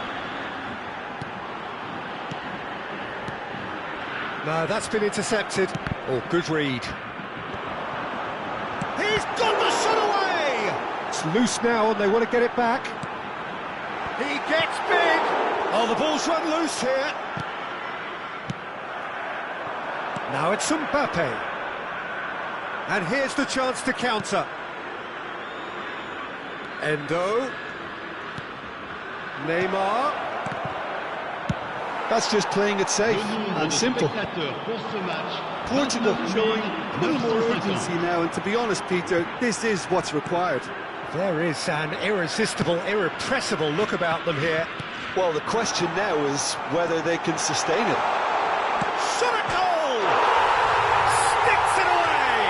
No, that's been intercepted. Oh, good read. He's got the shot away! It's loose now and they want to get it back. He gets big! Oh, the ball's run loose here. Now it's Mbappe. And here's the chance to counter. Endo. Neymar. That's just playing it safe and simple. Portugal showing a little more urgency now, and to be honest, Peter, this is what's required. There is an irresistible, irrepressible look about them here. Well, the question now is whether they can sustain it. Shot at goal! Sticks it away!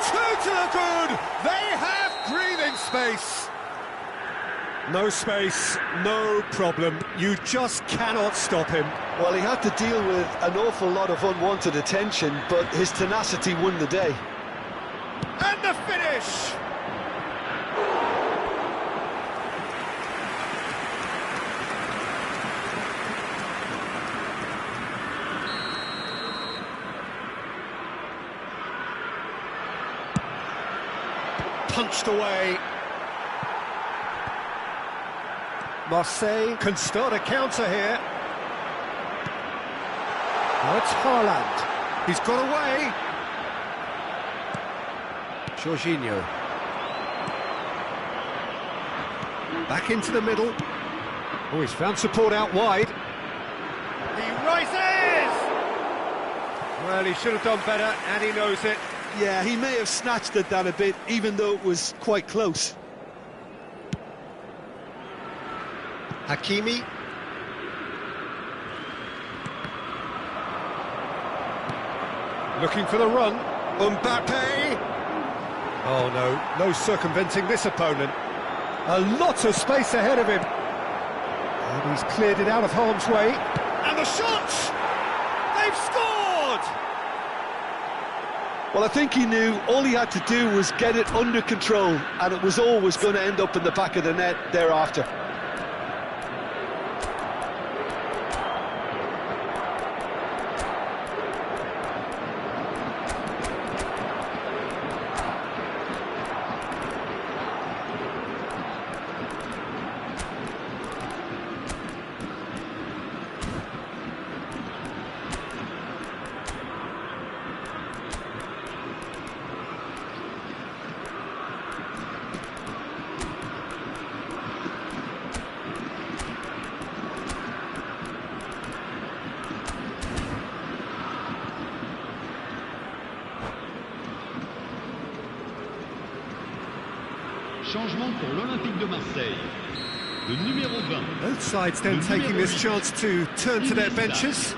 Two to the good! They have breathing space! No space, no problem. You just cannot stop him. Well, he had to deal with an awful lot of unwanted attention, but his tenacity won the day. And the finish! Punched away. Marseille can start a counter here. Now it's Haaland. He's got away. Jorginho. Back into the middle. Oh, he's found support out wide. He rises! Well, he should have done better, and he knows it. Yeah, he may have snatched at that a bit, even though it was quite close. Hakimi. Looking for the run. Mbappe. Oh no, no circumventing this opponent. A lot of space ahead of him. And he's cleared it out of harm's way. And the shot! They've scored! Well, I think he knew all he had to do was get it under control, and it was always going to end up in the back of the net thereafter. Changement pour l'Olympique de Marseille. Le numéro 20. Both sides then taking this chance to turn to their benches.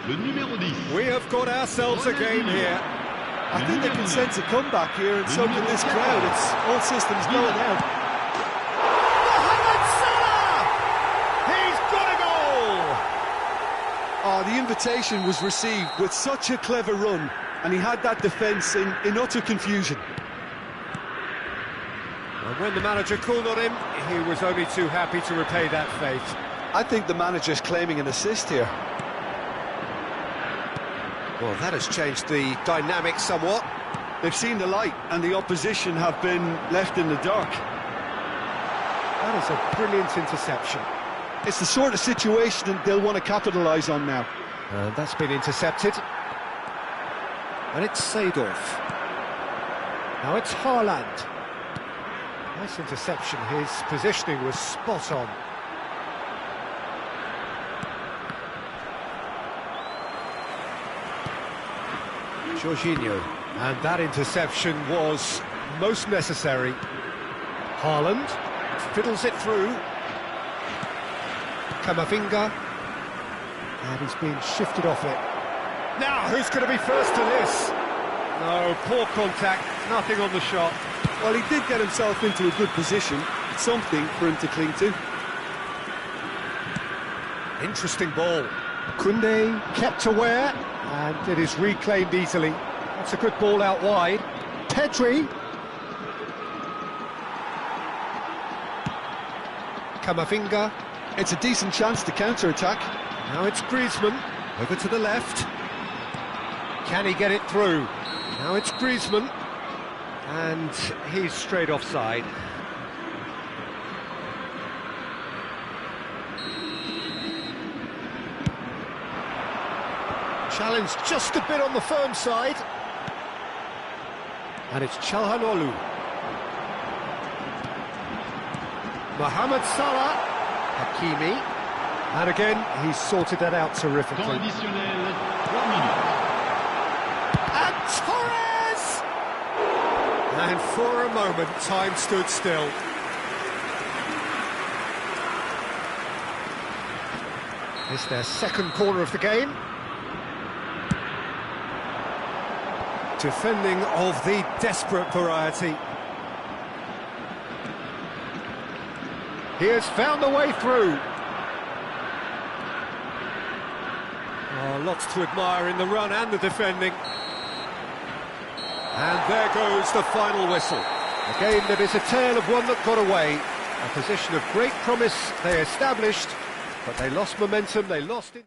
Le numéro 10. We have got ourselves a game here. I think they can sense a comeback here, and so can this crowd. It's all systems going out. Mohamed Salah! He's got a goal! Oh, the invitation was received with such a clever run, and he had that defence in utter confusion. And when the manager called on him, he was only too happy to repay that faith. I think the manager's claiming an assist here. Well, that has changed the dynamic somewhat. They've seen the light, and the opposition have been left in the dark. That is a brilliant interception. It's the sort of situation they'll want to capitalise on now. And that's been intercepted. And it's Seedorf. Now it's Haaland. Nice interception. His positioning was spot on. Jorginho. And that interception was most necessary. Haaland fiddles it through. Camavinga. And he's been shifted off it. Now, who's going to be first to this? No, poor contact, nothing on the shot. Well, he did get himself into a good position, something for him to cling to. Interesting ball. Koundé kept aware, and it is reclaimed easily. That's a good ball out wide. Pedri. Camavinga. It's a decent chance to counter-attack. Now it's Griezmann, over to the left. Can he get it through? Now it's Griezmann, and he's straight offside. Challenge just a bit on the firm side. And it's Çalhanoğlu. Mohamed Salah. Hakimi. And again, he's sorted that out terrifically. Temps additionnel, 3 minutes. And Torres! And for a moment, time stood still. It's their second corner of the game. Defending of the desperate variety. He has found a way through. Oh, lots to admire in the run and the defending. And there goes the final whistle. A game that is a tale of one that got away. A position of great promise they established, but they lost momentum, they lost it.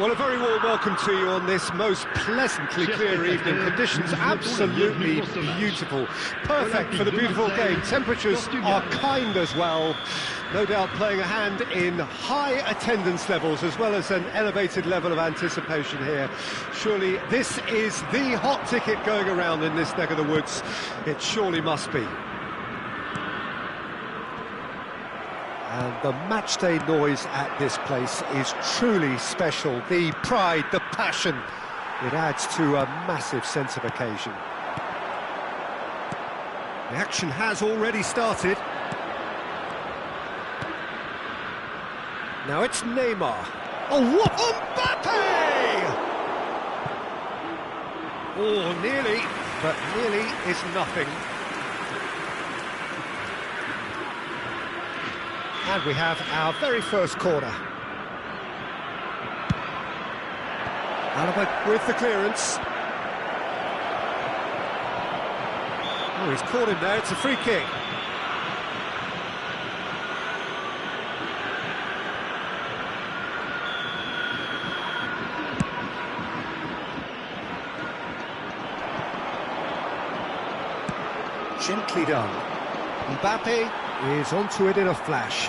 Well, a very warm welcome to you on this most pleasantly clear evening. Conditions absolutely beautiful. Perfect for the beautiful game. Temperatures are kind as well. No doubt playing a hand in high attendance levels as well as an elevated level of anticipation here. Surely this is the hot ticket going around in this neck of the woods. It surely must be. And the matchday noise at this place is truly special. The pride, the passion, it adds to a massive sense of occasion. The action has already started. Now it's Neymar. Oh, what? Mbappe! Oh, nearly, but nearly is nothing. And we have our very first corner. Alaba with the clearance. Oh, he's caught him there, it's a free kick. Gently done. Mbappe is onto it in a flash.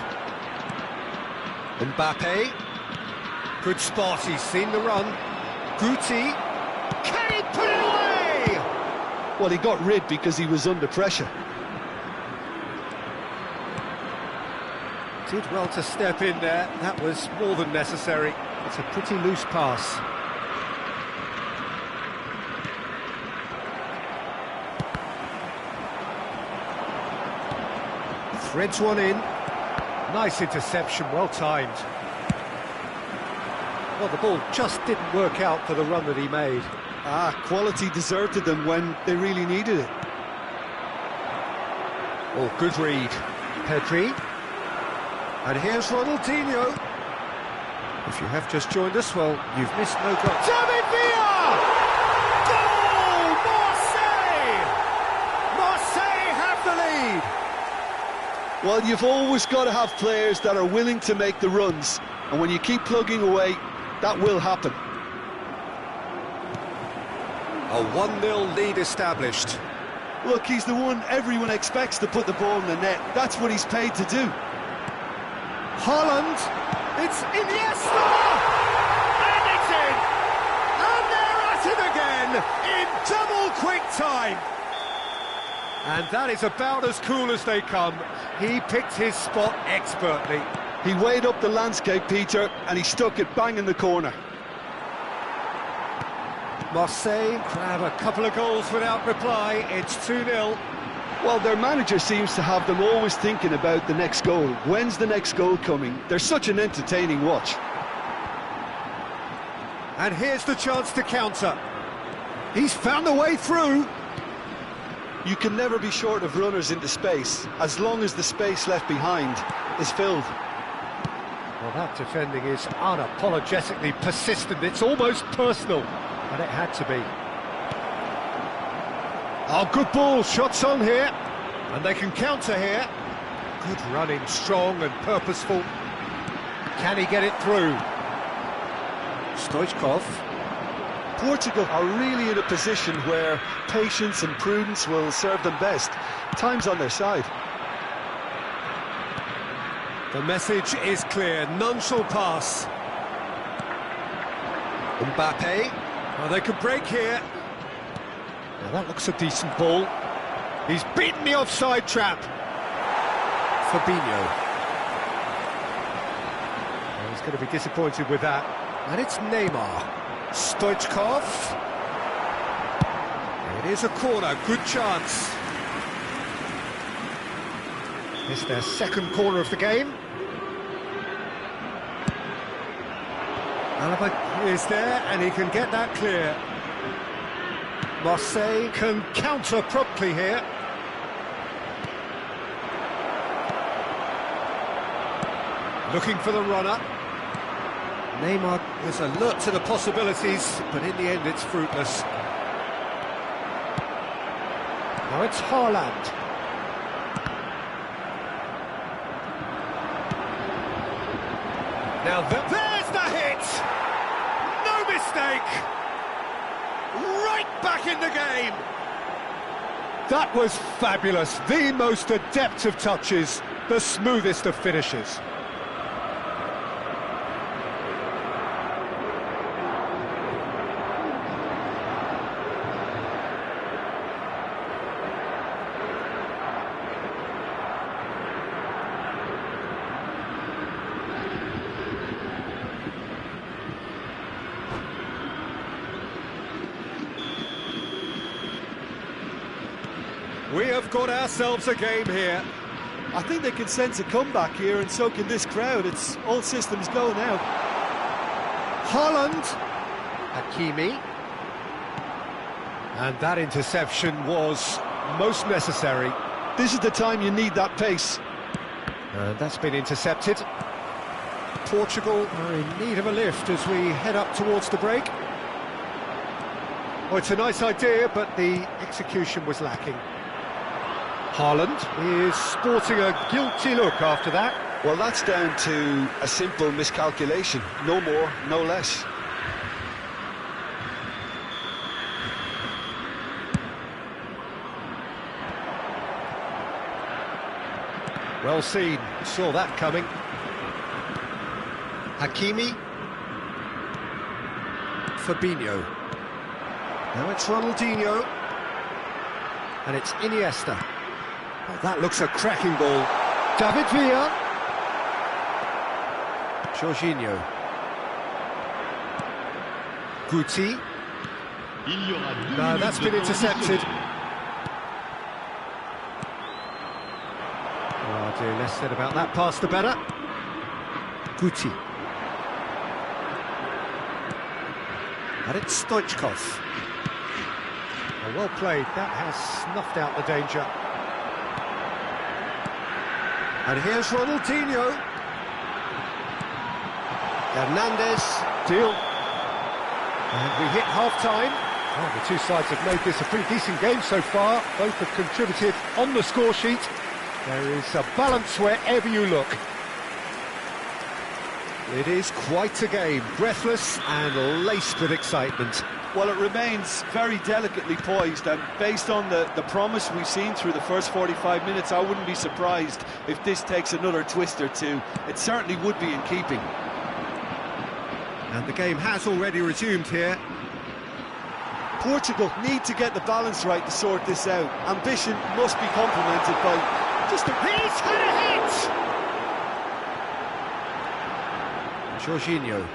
Mbappe, good spot, he's seen the run. Guti, can he put it away? Well, he got rid because he was under pressure. Did well to step in there, that was more than necessary. It's a pretty loose pass. Threads one in. Nice interception, well timed. Well, the ball just didn't work out for the run that he made. Quality deserted them when they really needed it. Oh, good read. Pedri. And here's Ronaldinho. If you have just joined us, well, you've missed no goal. David Villa! Goal! Marseille! Marseille have the lead! Well, you've always got to have players that are willing to make the runs, and when you keep plugging away, that will happen. A 1-0 lead established. Look, he's the one everyone expects to put the ball in the net. That's what he's paid to do. Haaland, it's Iniesta! And it's in! And they're at it again, in double quick time! And that is about as cool as they come. He picked his spot expertly. He weighed up the landscape, Peter, and he stuck it bang in the corner. Marseille grab a couple of goals without reply. It's 2-0. Well, their manager seems to have them always thinking about the next goal. When's the next goal coming? They're such an entertaining watch. And here's the chance to counter. He's found a way through. You can never be short of runners into space, as long as the space left behind is filled. Well, that defending is unapologetically persistent. It's almost personal, but it had to be. Oh, good ball, shots on here, and they can counter here. Good running, strong and purposeful. Can he get it through? Stoichkov. Portugal are really in a position where patience and prudence will serve them best. Time's on their side. The message is clear, none shall pass. Mbappe, well, they could break here. Now that looks a decent ball. He's beaten the offside trap. Fabinho. Well, he's going to be disappointed with that. And it's Neymar. Stoichkov. It is a corner, good chance. It's their second corner of the game. Alaba is there and he can get that clear. Marseille can counter promptly here. Looking for the runner. Neymar is alert to the possibilities, but in the end it's fruitless. Now it's Haaland. Now there's the hit! mistake! Right back in the game! That was fabulous. The most adept of touches, the smoothest of finishes. We have got ourselves a game here. I think they can sense a comeback here, and so can this crowd. It's all systems go now. Haaland. Hakimi. And that interception was most necessary. This is the time you need that pace. And that's been intercepted. Portugal are in need of a lift as we head up towards the break. Oh, it's a nice idea, but the execution was lacking. Haaland is sporting a guilty look after that. Well, that's down to a simple miscalculation. No more, no less. Well seen, saw that coming. Hakimi. Fabinho. Now it's Ronaldinho. And it's Iniesta. Oh, that looks a cracking ball. David Villa. Jorginho. Guti. No, that's been intercepted. Oh dear, less said about that pass the better. Guti. And it's Stoichkov. Oh, well played, that has snuffed out the danger. And here's Ronaldinho. Hernandez. Deal. And we hit half-time. Oh, the two sides have made this a pretty decent game so far. Both have contributed on the score sheet. There is a balance wherever you look. It is quite a game, breathless and laced with excitement. Well, it remains very delicately poised, and based on the promise we've seen through the first 45 minutes, I wouldn't be surprised if this takes another twist or two. It certainly would be in keeping. And the game has already resumed here. Portugal need to get the balance right to sort this out. Ambition must be complemented by just a... He's had a hit! Jorginho.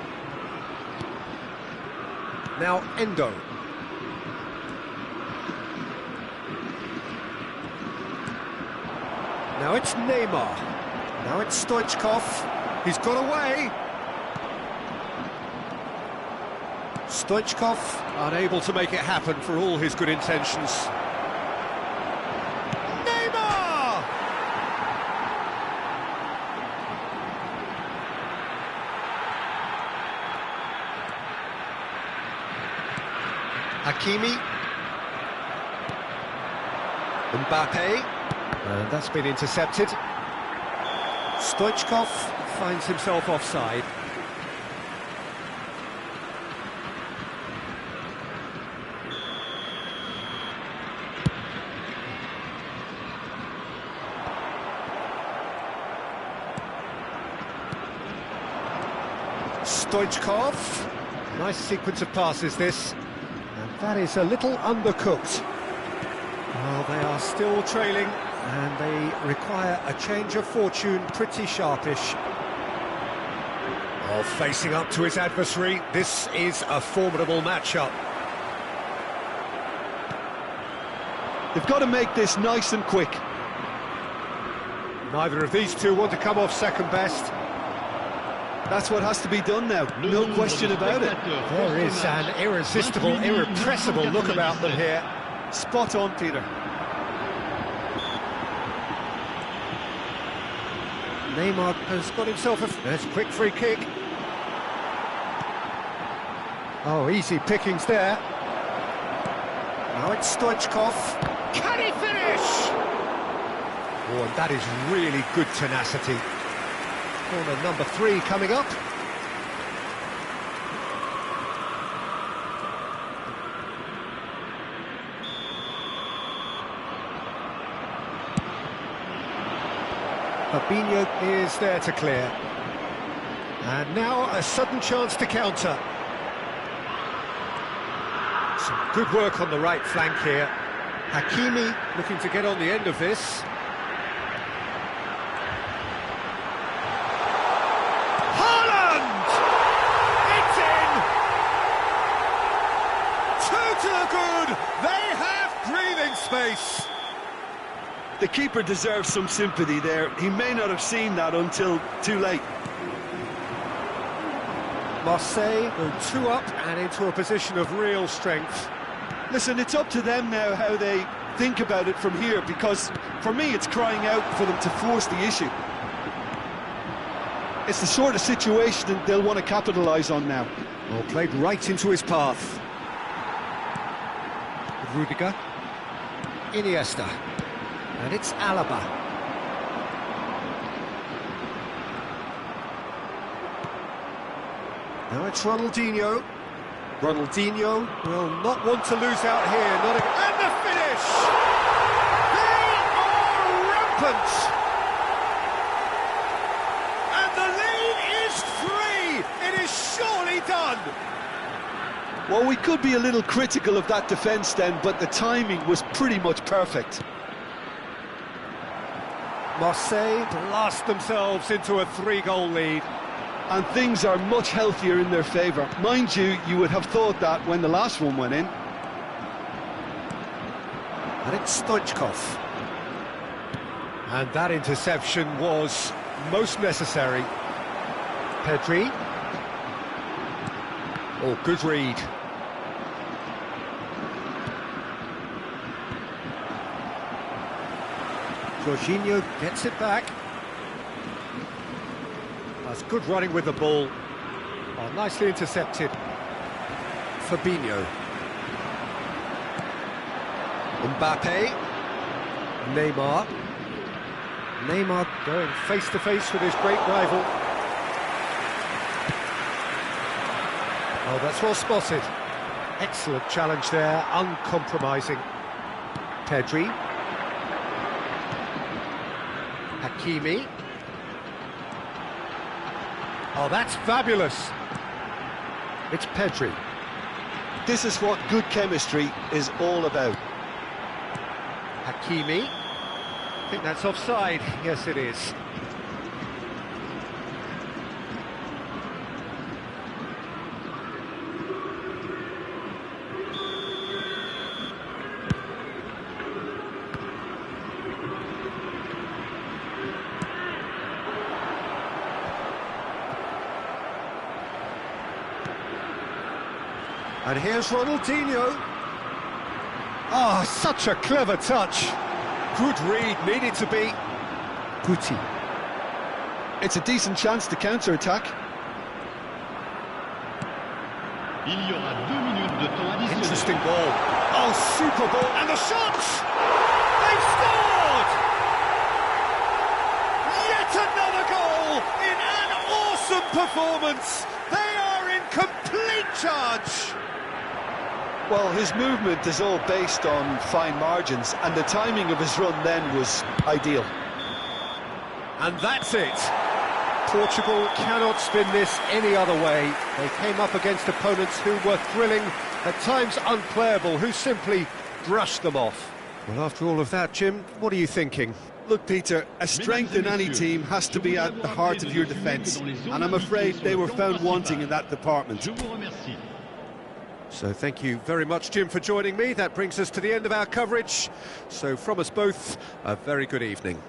Now Endo. Now it's Neymar. Now it's Stoichkov. He's got away. Stoichkov unable to make it happen for all his good intentions. Neymar! Hakimi. Mbappe. And that's been intercepted. Stoichkov finds himself offside. Stoichkov. Nice sequence of passes, this. And that is a little undercooked. Well, they are still trailing, and they require a change of fortune pretty sharpish. Oh, facing up to his adversary, this is a formidable matchup. They've got to make this nice and quick. Neither of these two want to come off second best. That's what has to be done now, no question about it. There is an irresistible, irrepressible look about them here. Spot on, Peter. Neymar has got himself a... There's a quick free kick. Oh, easy pickings there. Now it's Stoichkov. Can he finish? Oh, and that is really good tenacity. Corner number 3 coming up. Fabinho is there to clear. And now a sudden chance to counter. Some good work on the right flank here. Hakimi looking to get on the end of this. Haaland! It's in! Two to the good! They have breathing space! The keeper deserves some sympathy there. He may not have seen that until too late. Marseille go 2 up and into a position of real strength. Listen, it's up to them now how they think about it from here, because for me it's crying out for them to force the issue. It's the sort of situation that they'll want to capitalise on now. Well, played right into his path. Rudiger. Iniesta. And it's Alaba. Now it's Ronaldinho. Ronaldinho will not want to lose out here. And the finish! They are rampant! And the lead is 3! It is surely done! Well, we could be a little critical of that defence then, but the timing was pretty much perfect. Marseille blast themselves into a 3-goal lead. And things are much healthier in their favour. Mind you, you would have thought that when the last one went in. And it's Stoichkov. And that interception was most necessary. Pedri. Oh, good read. Jorginho gets it back. That's good running with the ball. Oh, nicely intercepted. Fabinho. Mbappe. Neymar. Neymar going face-to-face with his great rival. Oh, that's well spotted. Excellent challenge there, uncompromising. Pedri. Hakimi. Oh, that's fabulous. It's Pedri. This is what good chemistry is all about. Hakimi. I think that's offside. Yes, it is. And here's Ronaldinho. Oh, such a clever touch. Good read, needed to be. Guti. It's a decent chance to counter-attack. Il y aura 2 minutes de temps additionnel. Interesting ball. Oh, super ball. And the shot! They've scored! Yet another goal in an awesome performance. They are in complete charge. Well, his movement is all based on fine margins, and the timing of his run then was ideal. And that's it. Portugal cannot spin this any other way. They came up against opponents who were thrilling, at times unplayable, who simply brushed them off. Well, after all of that, Jim, what are you thinking? Look, Peter, a strength in any team has to be at the heart of your defence, and I'm afraid they were found wanting in that department. Je vous remercie. So thank you very much, Jim, for joining me. That brings us to the end of our coverage. So from us both, a very good evening.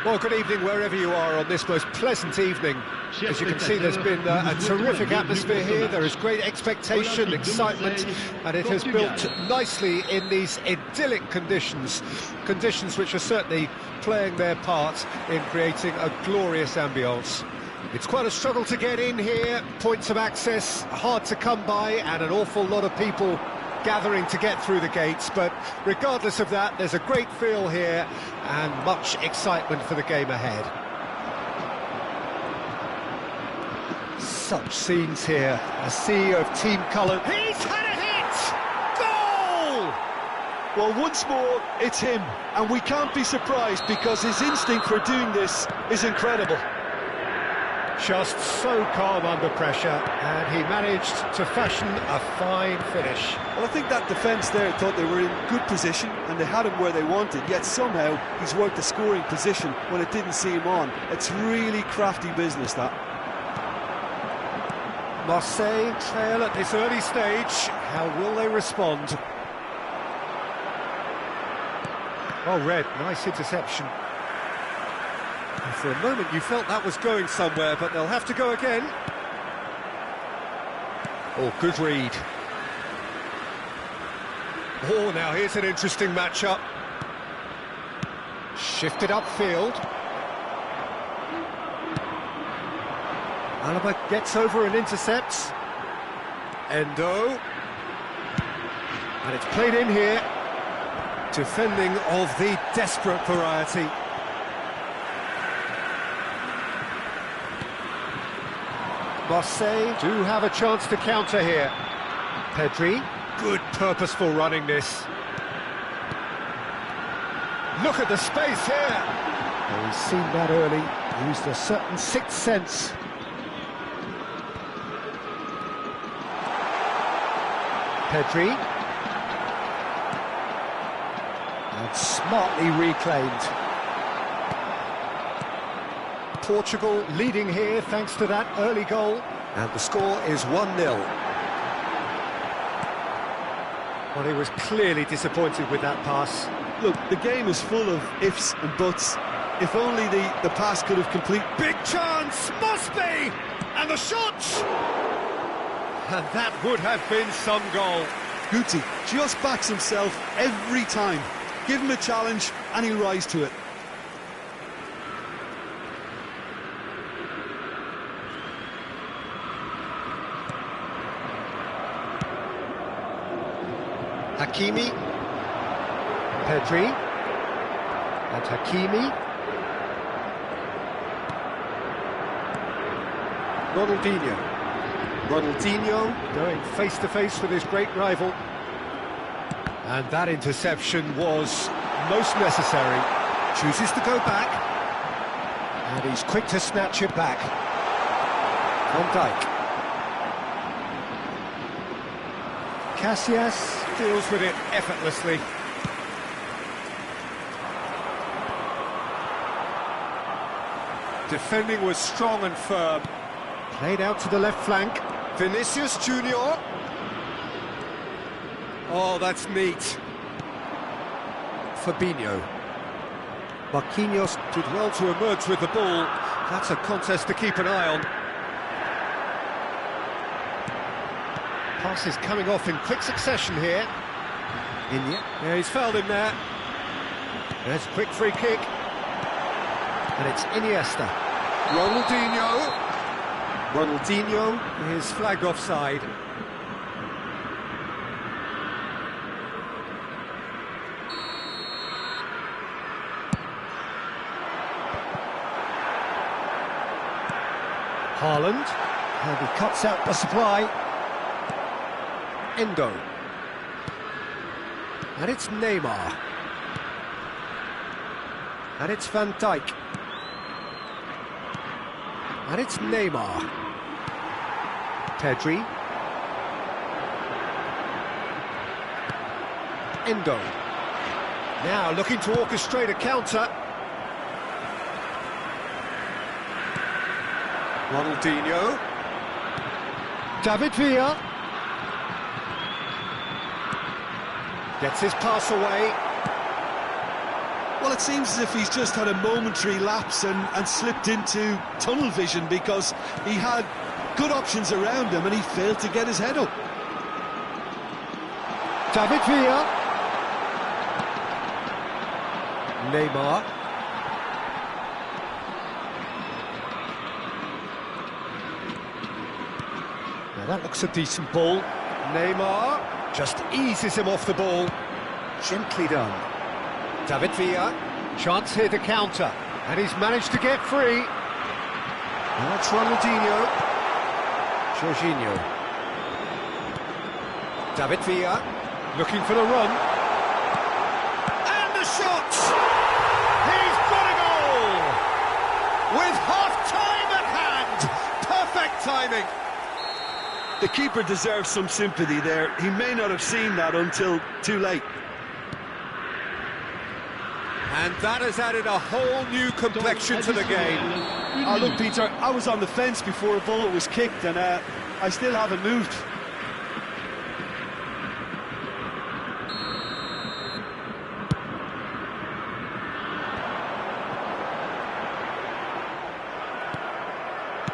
Well, good evening wherever you are on this most pleasant evening. As you can see, there's been a terrific atmosphere here. There is great expectation, excitement, and it has built nicely in these idyllic conditions. Conditions which are certainly playing their part in creating a glorious ambience. It's quite a struggle to get in here, points of access hard to come by, and an awful lot of people gathering to get through the gates, but regardless of that, there's a great feel here and much excitement for the game ahead. Such scenes here, a sea of team colour. He's had a hit! Goal! Well, once more, it's him, and we can't be surprised because his instinct for doing this is incredible. Just so calm under pressure, and he managed to fashion a fine finish. Well, I think that defence there thought they were in good position and they had him where they wanted, yet somehow he's worked a scoring position when it didn't seem on. It's really crafty business, that. Marseille trail at this early stage. How will they respond? Oh, Red, nice interception. And for a moment you felt that was going somewhere, but they'll have to go again. Oh, good read. Oh, now here's an interesting matchup. Shifted upfield. Alaba gets over and intercepts. Endo. And it's played in here. Defending of the desperate variety. Marseille do have a chance to counter here. Pedri, good purposeful running this. Look at the space here. Oh, he's seen that early, used a certain sixth sense. Pedri. And smartly reclaimed. Portugal leading here thanks to that early goal, and the score is 1-0. Well, he was clearly disappointed with that pass. Look, the game is full of ifs and buts. If only the pass could have completed. Big chance, must be! And the shot! And that would have been some goal. Guti just backs himself every time. Give him a challenge and he'll rise to it. Hakimi, Pedri, and Hakimi. Ronaldinho going face-to-face with his great rival. And that interception was most necessary. Chooses to go back. And he's quick to snatch it back. Van Dijk. Casillas deals with it effortlessly. Defending was strong and firm. Played out to the left flank. Vinicius Junior. Oh, that's neat. Fabinho. Marquinhos did well to emerge with the ball. That's a contest to keep an eye on. Passes coming off in quick succession here. Yeah, he's fouled him there. There's a quick free kick. And it's Iniesta. Ronaldinho is flagged offside. Haaland, and he cuts out the supply. Endo. And it's Neymar. And it's Van Dijk. And it's Neymar. Pedri. Endo. Now looking to orchestrate a counter. Ronaldinho. David Villa. Gets his pass away. Well, it seems as if he's just had a momentary lapse and slipped into tunnel vision, because he had good options around him and he failed to get his head up. David Villa. Neymar. Now that looks a decent ball. Neymar just eases him off the ball. Gently done. David Villa, chance here to counter, and he's managed to get free. And that's Ronaldinho. Jorginho. David Villa, looking for the run. And the shot! He's got a goal! With half-time at hand! Perfect timing! The keeper deserves some sympathy there. He may not have seen that until too late. And that has added a whole new complexion to the game. Oh, look, Peter, I was on the fence before a ball was kicked, and I still haven't moved.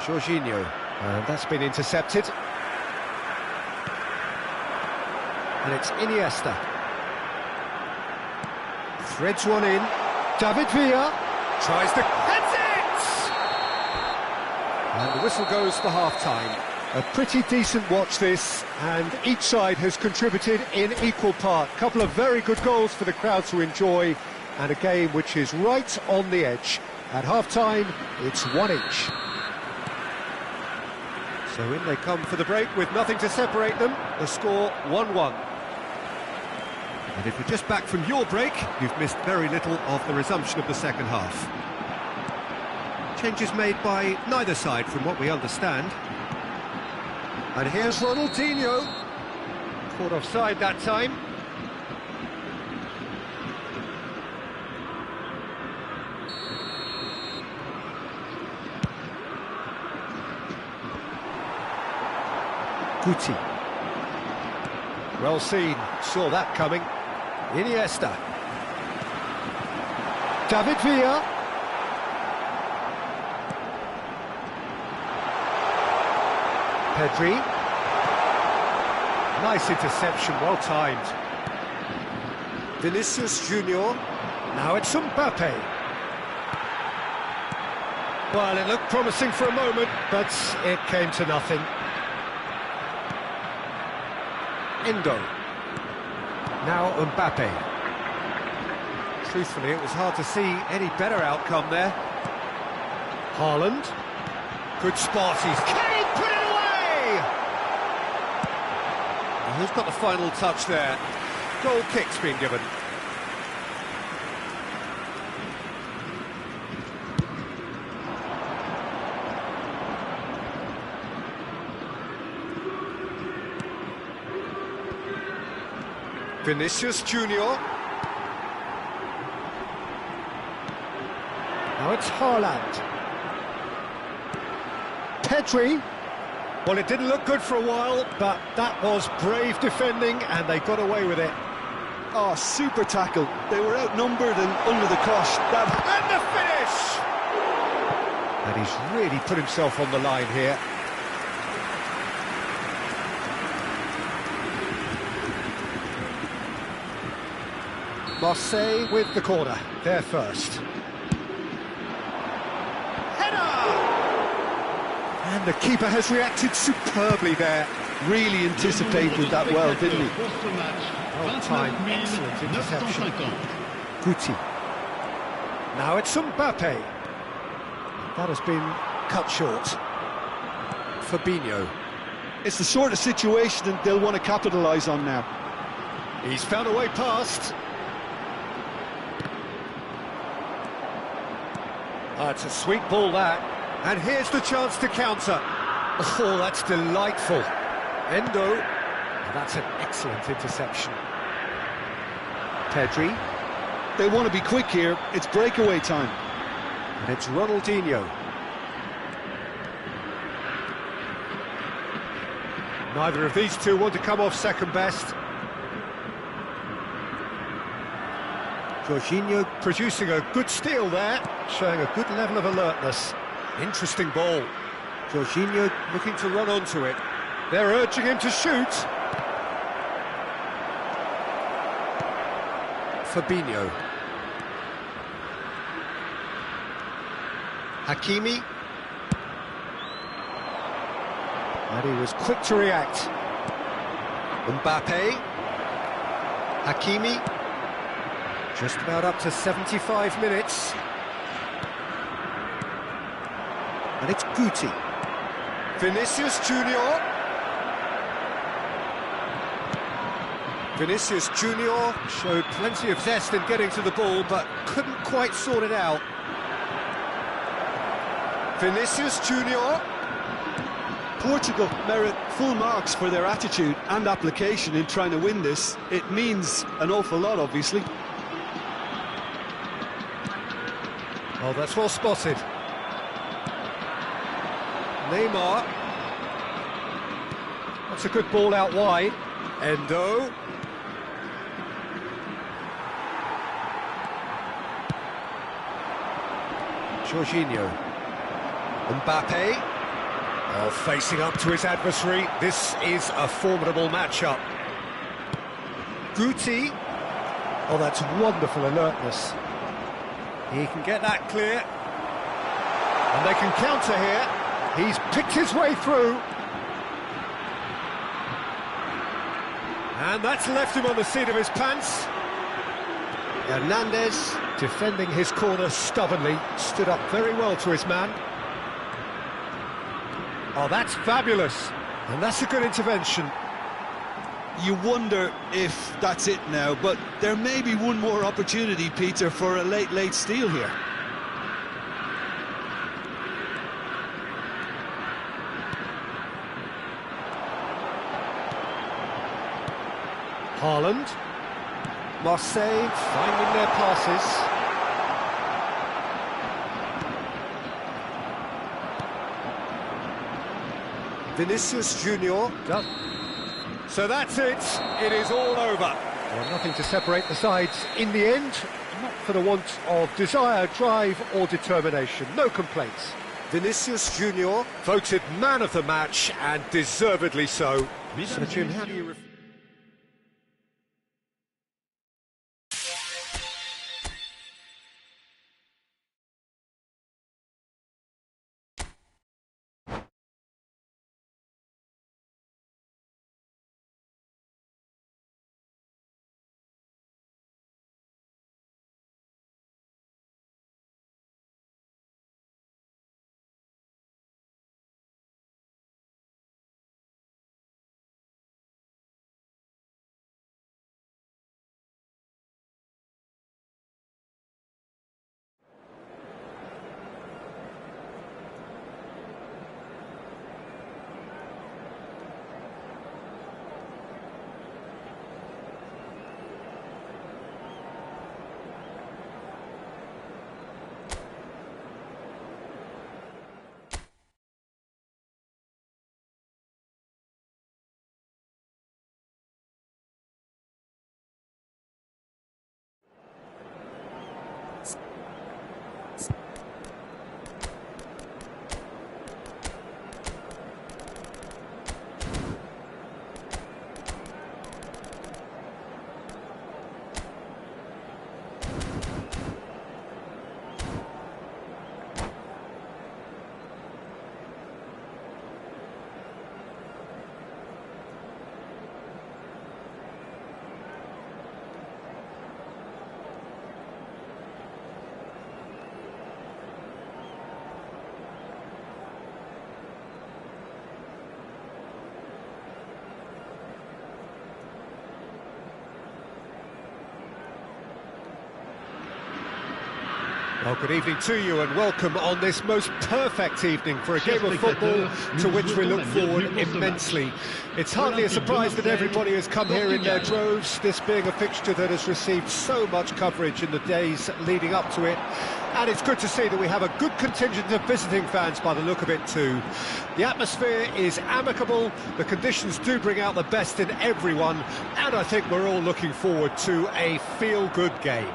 Jorginho, and that's been intercepted. And it's Iniesta. Threads one in. David Villa tries to heads it! And the whistle goes for half-time. A pretty decent watch this, and each side has contributed in equal part. A couple of very good goals for the crowd to enjoy, and a game which is right on the edge. At half-time, it's 1 each. So in they come for the break with nothing to separate them. The score 1-1. And if you're just back from your break, you've missed very little of the resumption of the second half. Changes made by neither side from what we understand. And here's Ronaldinho. Caught offside that time. Guti. Well seen, saw that coming. Iniesta. David Villa. Pedri. Nice interception, well timed. Vinicius Junior. Now it's Mbappe. Well, it looked promising for a moment, but it came to nothing. Endo. Now Mbappe. Truthfully, it was hard to see any better outcome there. Haaland. Good spot. Can he put it away? And who's got the final touch there? Goal kick's been given. Vinicius Junior. Now it's Haaland. Pedri. Well, it didn't look good for a while, but that was brave defending, and they got away with it. Oh, super tackle. They were outnumbered and under the cosh. And the finish! And he's really put himself on the line here. Marseille with the corner, there first. Header! And the keeper has reacted superbly there. Really anticipated that well, didn't he? Well-timed, excellent interception. Guti. Now it's Mbappe. That has been cut short. Fabinho. It's the sort of situation that they'll want to capitalise on now. He's found a way past. It's a sweet ball, that. And here's the chance to counter. Oh, that's delightful. Endo. That's an excellent interception. Pedri. They want to be quick here. It's breakaway time. And it's Ronaldinho. Neither of these two want to come off second best. Jorginho producing a good steal there, showing a good level of alertness. Interesting ball. Jorginho looking to run onto it. They're urging him to shoot. Fabinho. Hakimi. And he was quick to react. Mbappe. Hakimi. Just about up to 75 minutes. And it's Guti. Vinicius Junior. Vinicius Junior showed plenty of zest in getting to the ball, but couldn't quite sort it out. Vinicius Junior. Portugal merit full marks for their attitude and application in trying to win this. It means an awful lot, obviously. Oh, that's well spotted. Neymar. That's a good ball out wide. Endo. Jorginho. Mbappe. Oh, facing up to his adversary. This is a formidable matchup. Guti. Oh, that's wonderful alertness. He can get that clear. And they can counter here. He's picked his way through. And that's left him on the seat of his pants. Hernandez, defending his corner stubbornly, stood up very well to his man. Oh, that's fabulous. And that's a good intervention. You wonder if that's it now, but there may be one more opportunity, Peter, for a late steal here. Haaland. Marseille finding their passes. Vinicius Junior. Done. So that's it. It is all over. Well, nothing to separate the sides in the end. Not for the want of desire, drive or determination. No complaints. Vinicius Junior voted man of the match, and deservedly so. So, Jim, how do you... Well, good evening to you and welcome on this most perfect evening for a game of football to which we look forward immensely. It's hardly a surprise that everybody has come here in their droves, this being a fixture that has received so much coverage in the days leading up to it. And it's good to see that we have a good contingent of visiting fans by the look of it too. The atmosphere is amicable, the conditions do bring out the best in everyone, and I think we're all looking forward to a feel-good game.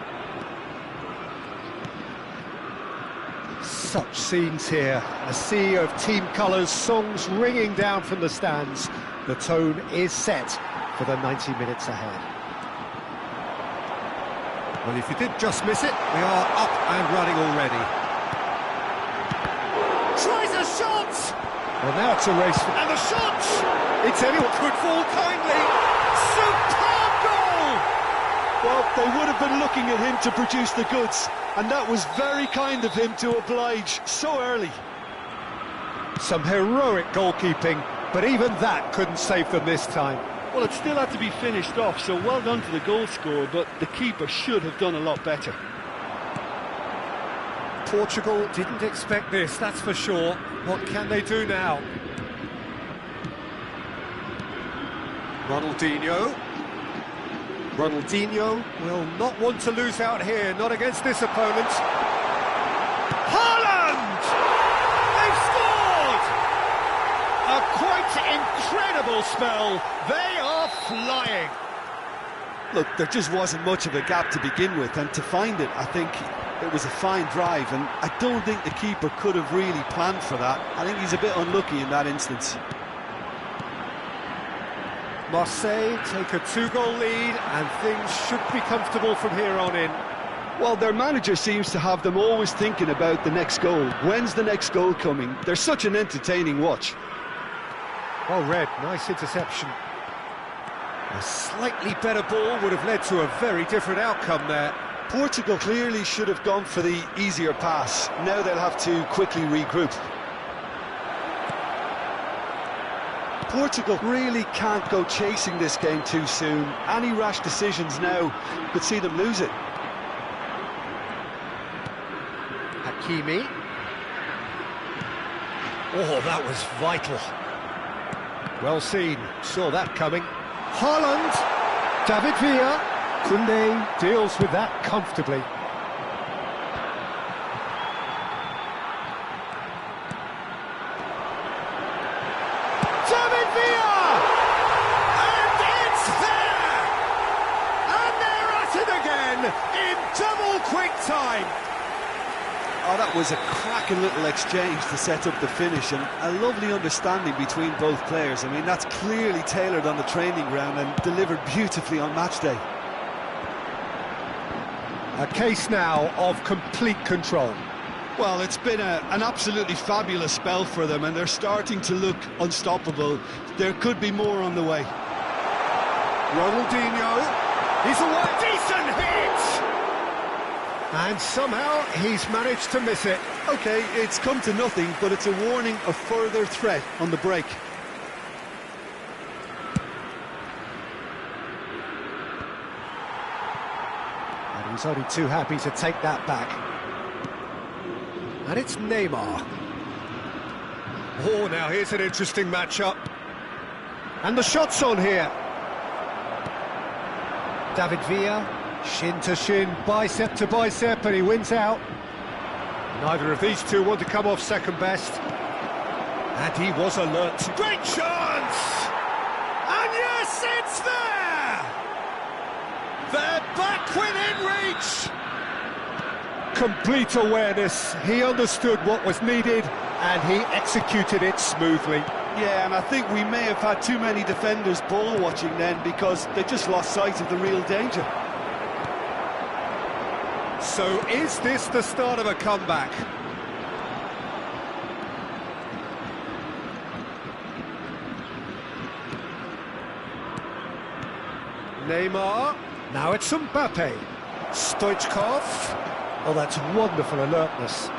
Such scenes here, a sea of team colours, songs ringing down from the stands. The tone is set for the 90 minutes ahead. Well, if you did just miss it, we are up and running already. Tries a shot! Well, now it's a race. And the shot! It's anyone could fall kindly. Superb goal! Well, they would have been looking at him to produce the goods, and that was very kind of him to oblige so early. Some heroic goalkeeping, but even that couldn't save them this time. Well, it still had to be finished off, so well done to the goal scorer, but the keeper should have done a lot better. Portugal didn't expect this, that's for sure. What can they do now? Ronaldinho will not want to lose out here, not against this opponent. Haaland! They've scored! A quite incredible spell. They are flying. Look, there just wasn't much of a gap to begin with, and to find it, I think it was a fine drive, and I don't think the keeper could have really planned for that. I think he's a bit unlucky in that instance. Marseille take a 2-goal lead, and things should be comfortable from here on in. Well, their manager seems to have them always thinking about the next goal. When's the next goal coming? They're such an entertaining watch. Well read, nice interception. A slightly better ball would have led to a very different outcome there. Portugal clearly should have gone for the easier pass. Now they'll have to quickly regroup. Portugal really can't go chasing this game too soon. Any rash decisions now could see them lose it. Hakimi. Oh, that was vital. Well seen, saw that coming. Haaland, David Villa, Koundé deals with that comfortably. David Villa! And it's there! And they're at it again in double quick time. Oh, that was a cracking little exchange to set up the finish, and a lovely understanding between both players. I mean, that's clearly tailored on the training ground and delivered beautifully on match day. A case now of complete control. Well, it's been an absolutely fabulous spell for them, and they're starting to look unstoppable. There could be more on the way. Ronaldinho, he's a decent hit! And somehow he's managed to miss it. OK, it's come to nothing, but it's a warning of further threat on the break. And he's only too happy to take that back. And it's Neymar. Oh, now here's an interesting matchup. And the shot's on here. David Villa, shin to shin, bicep to bicep, and he wins out. Neither of these two want to come off second best. And he was alert. Great chance! And yes, it's there! They're back within reach! Complete awareness. He understood what was needed, and he executed it smoothly. Yeah, and I think we may have had too many defenders ball watching then, because they just lost sight of the real danger. So is this the start of a comeback? Neymar, now it's Mbappe. Stoichkov, oh, that's wonderful alertness.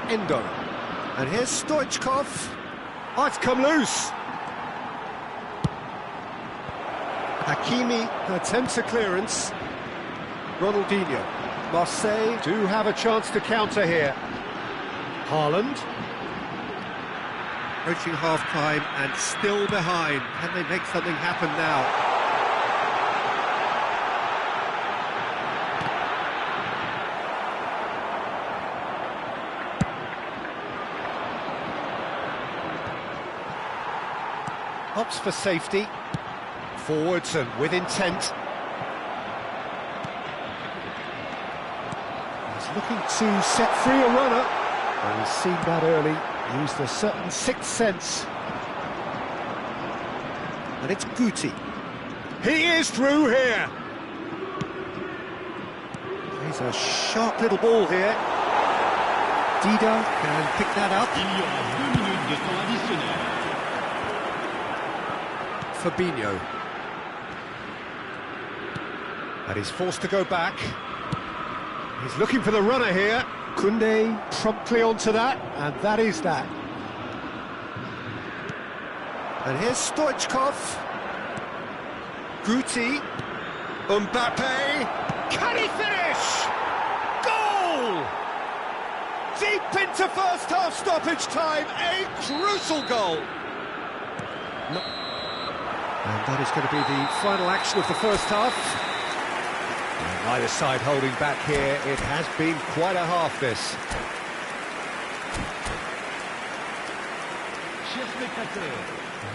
Endo, and here's Stoichkov. Oh, it's come loose. Hakimi attempts a clearance. Ronaldinho. Marseille do have a chance to counter here. Haaland. Approaching half-time and still behind. Can they make something happen now? Opts for safety. Forwards and with intent. He's looking to set free a runner. Well, he's seen that early. Used a certain sixth sense. And it's Guti. He is through here. He's a sharp little ball here. Dida can pick that up. Il y aura 2 minutes de temps additionnel. Fabinho. And he's forced to go back. He's looking for the runner here. Koundé promptly onto that, and that is that. And here's Stoichkov. Guti. Mbappe. Can he finish? Goal! Deep into first half stoppage time, a crucial goal. No. And that is going to be the final action of the first half. And neither side holding back here. It has been quite a half, this. Chers spectateurs,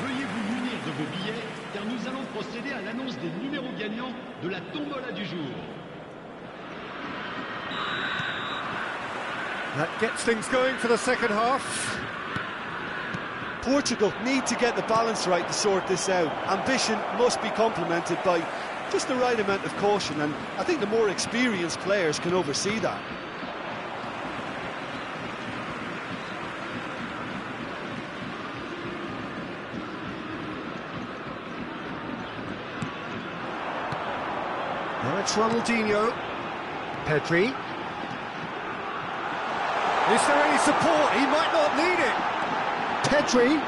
veuillez vous munir de vos billets, car nous allons procéder à l'annonce des numéros gagnants de la tombola du jour. That gets things going for the second half. Portugal need to get the balance right to sort this out. Ambition must be complemented by just the right amount of caution, and I think the more experienced players can oversee that. Now it's Ronaldinho. Pedri. Is there any support? He might not need it. Pedri.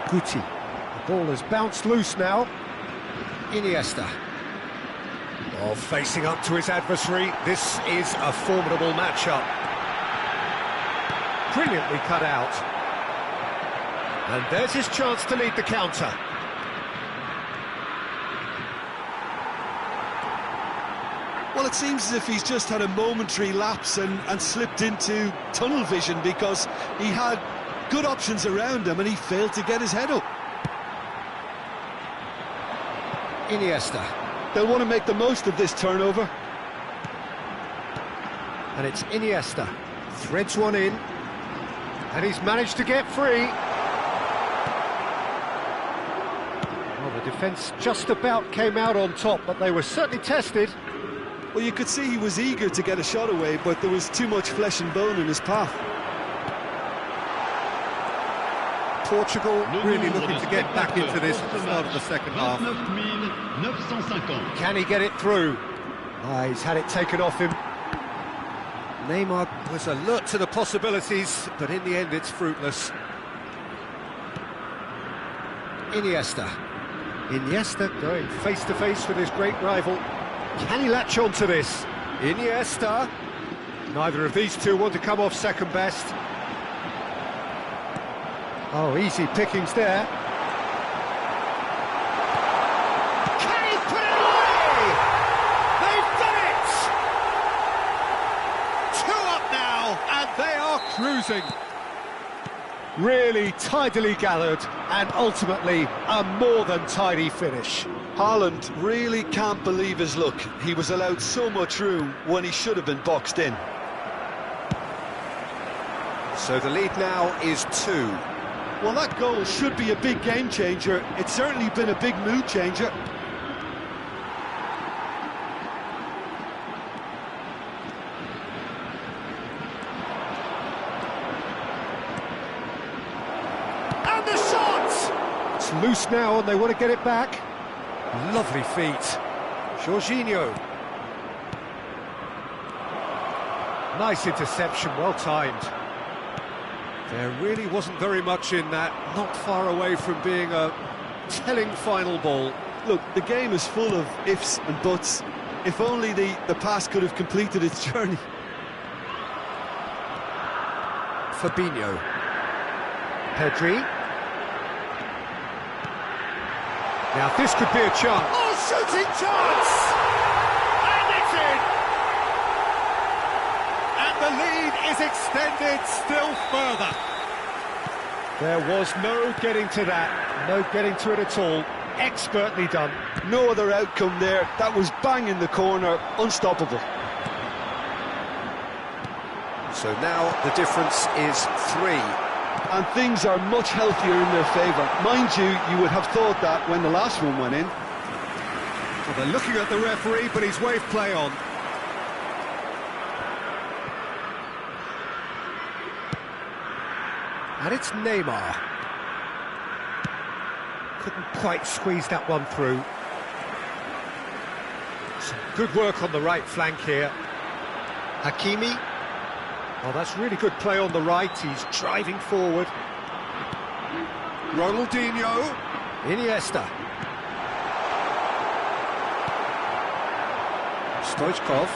Guti. The ball has bounced loose now. Iniesta. Oh, facing up to his adversary. This is a formidable matchup. Brilliantly cut out. And there's his chance to lead the counter. Well, it seems as if he's just had a momentary lapse and slipped into tunnel vision, because he had good options around him and he failed to get his head up. Iniesta. They'll want to make the most of this turnover. And it's Iniesta. Threads one in. And he's managed to get free. Well, the defence just about came out on top, but they were certainly tested. Well, you could see he was eager to get a shot away, but there was too much flesh and bone in his path. Portugal really looking to get back into this at the start of the second half. 29,950. Can he get it through? He's had it taken off him. Neymar was alert to the possibilities, but in the end it's fruitless. Iniesta. Iniesta going face-to-face with his great rival. Can he latch on to this? Iniesta. Neither of these two want to come off second best. Oh, easy pickings there. Can he put it away? They've done it! 2 up now, and they are cruising. Really tidily gathered, and ultimately a more than tidy finish. Haaland really can't believe his luck. He was allowed so much room when he should have been boxed in. So the lead now is 2. Well, that goal should be a big game changer. It's certainly been a big mood changer. And the shot! It's loose now and they want to get it back. Lovely feet. Jorginho. Nice interception, well timed. There really wasn't very much in that, not far away from being a telling final ball. Look, the game is full of ifs and buts. If only the pass could have completed its journey. Fabinho. Pedri. Now this could be a chance. Oh, shooting chance! And it's in! And the lead is extended still further. There was no getting to that, no getting to it at all. Expertly done. No other outcome there. That was bang in the corner, unstoppable. So now the difference is 3. And things are much healthier in their favour. Mind you, you would have thought that when the last one went in. Well, they're looking at the referee, but he's waved play on. And it's Neymar. Couldn't quite squeeze that one through. Some good work on the right flank here. Hakimi. Oh, that's really good play on the right. He's driving forward. Ronaldinho. Iniesta. Stoichkov.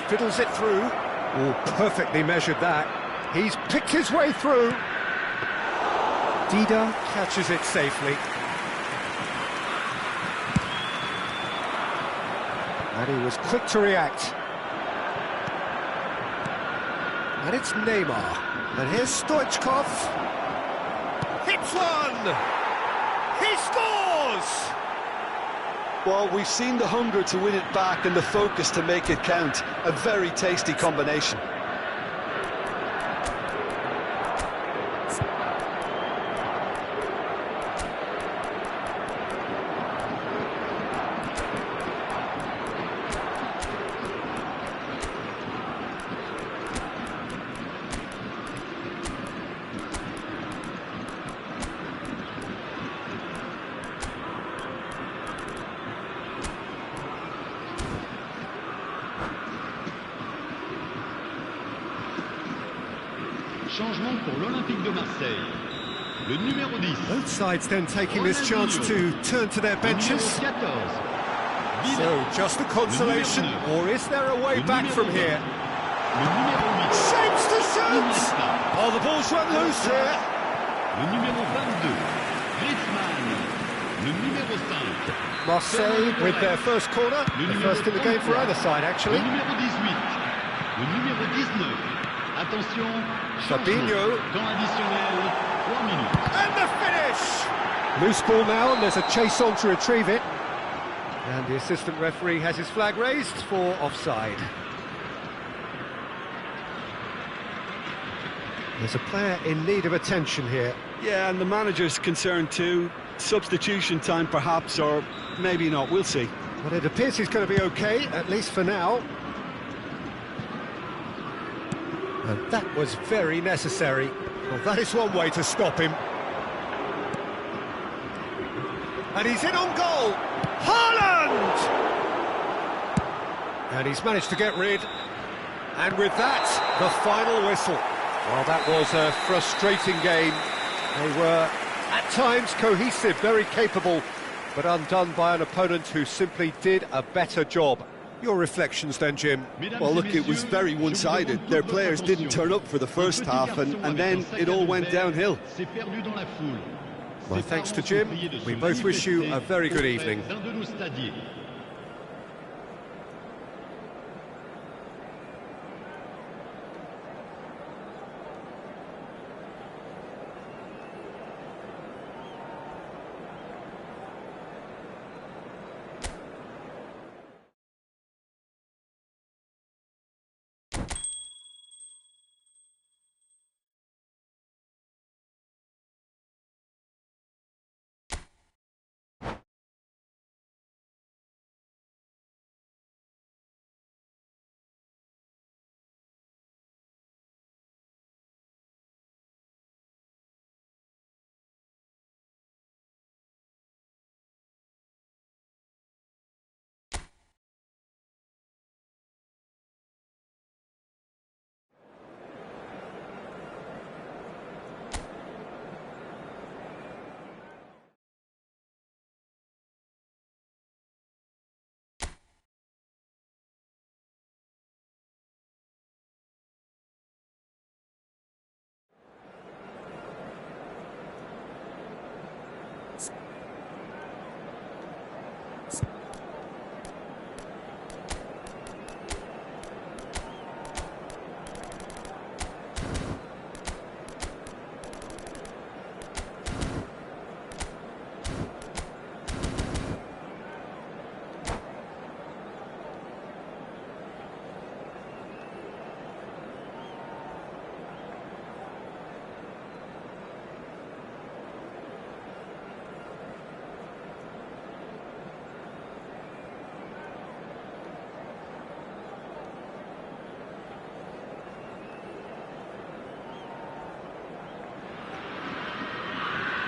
Fiddles it through. Oh, perfectly measured that. He's picked his way through. Dida catches it safely. And he was quick to react. And it's Neymar. And here's Stoichkov. Hits one! He scores! Well, we've seen the hunger to win it back and the focus to make it count. A very tasty combination. Changement pour l'Olympique de Marseille. Le numéro 10. Both sides then taking this chance to turn to their benches. So, just a consolation, or is there a way back from here? Shapes to shoot! Oh, the ball's run loose here. Le numéro 22. Griezmann. Le numéro 5. Marseille with their first corner, the first in the game for either side, actually. Le numéro 18. Le numéro 19. Attention, Fabinho. temps additionnel, 3 minutes. And the finish! Loose ball now, and there's a chase on to retrieve it. And the assistant referee has his flag raised for offside. There's a player in need of attention here. Yeah, and the manager's concerned too. Substitution time perhaps, or maybe not, we'll see. But it appears he's going to be okay, at least for now. And that was very necessary. Well, that is one way to stop him. And he's in on goal! Haaland! And he's managed to get rid. And with that, the final whistle. Well, that was a frustrating game. They were, at times, cohesive, very capable, but undone by an opponent who simply did a better job. Your reflections then, Jim? Well, look, it was very one-sided. Their players didn't turn up for the first half, and then it all went downhill. My thanks to Jim. We both wish you a very good evening.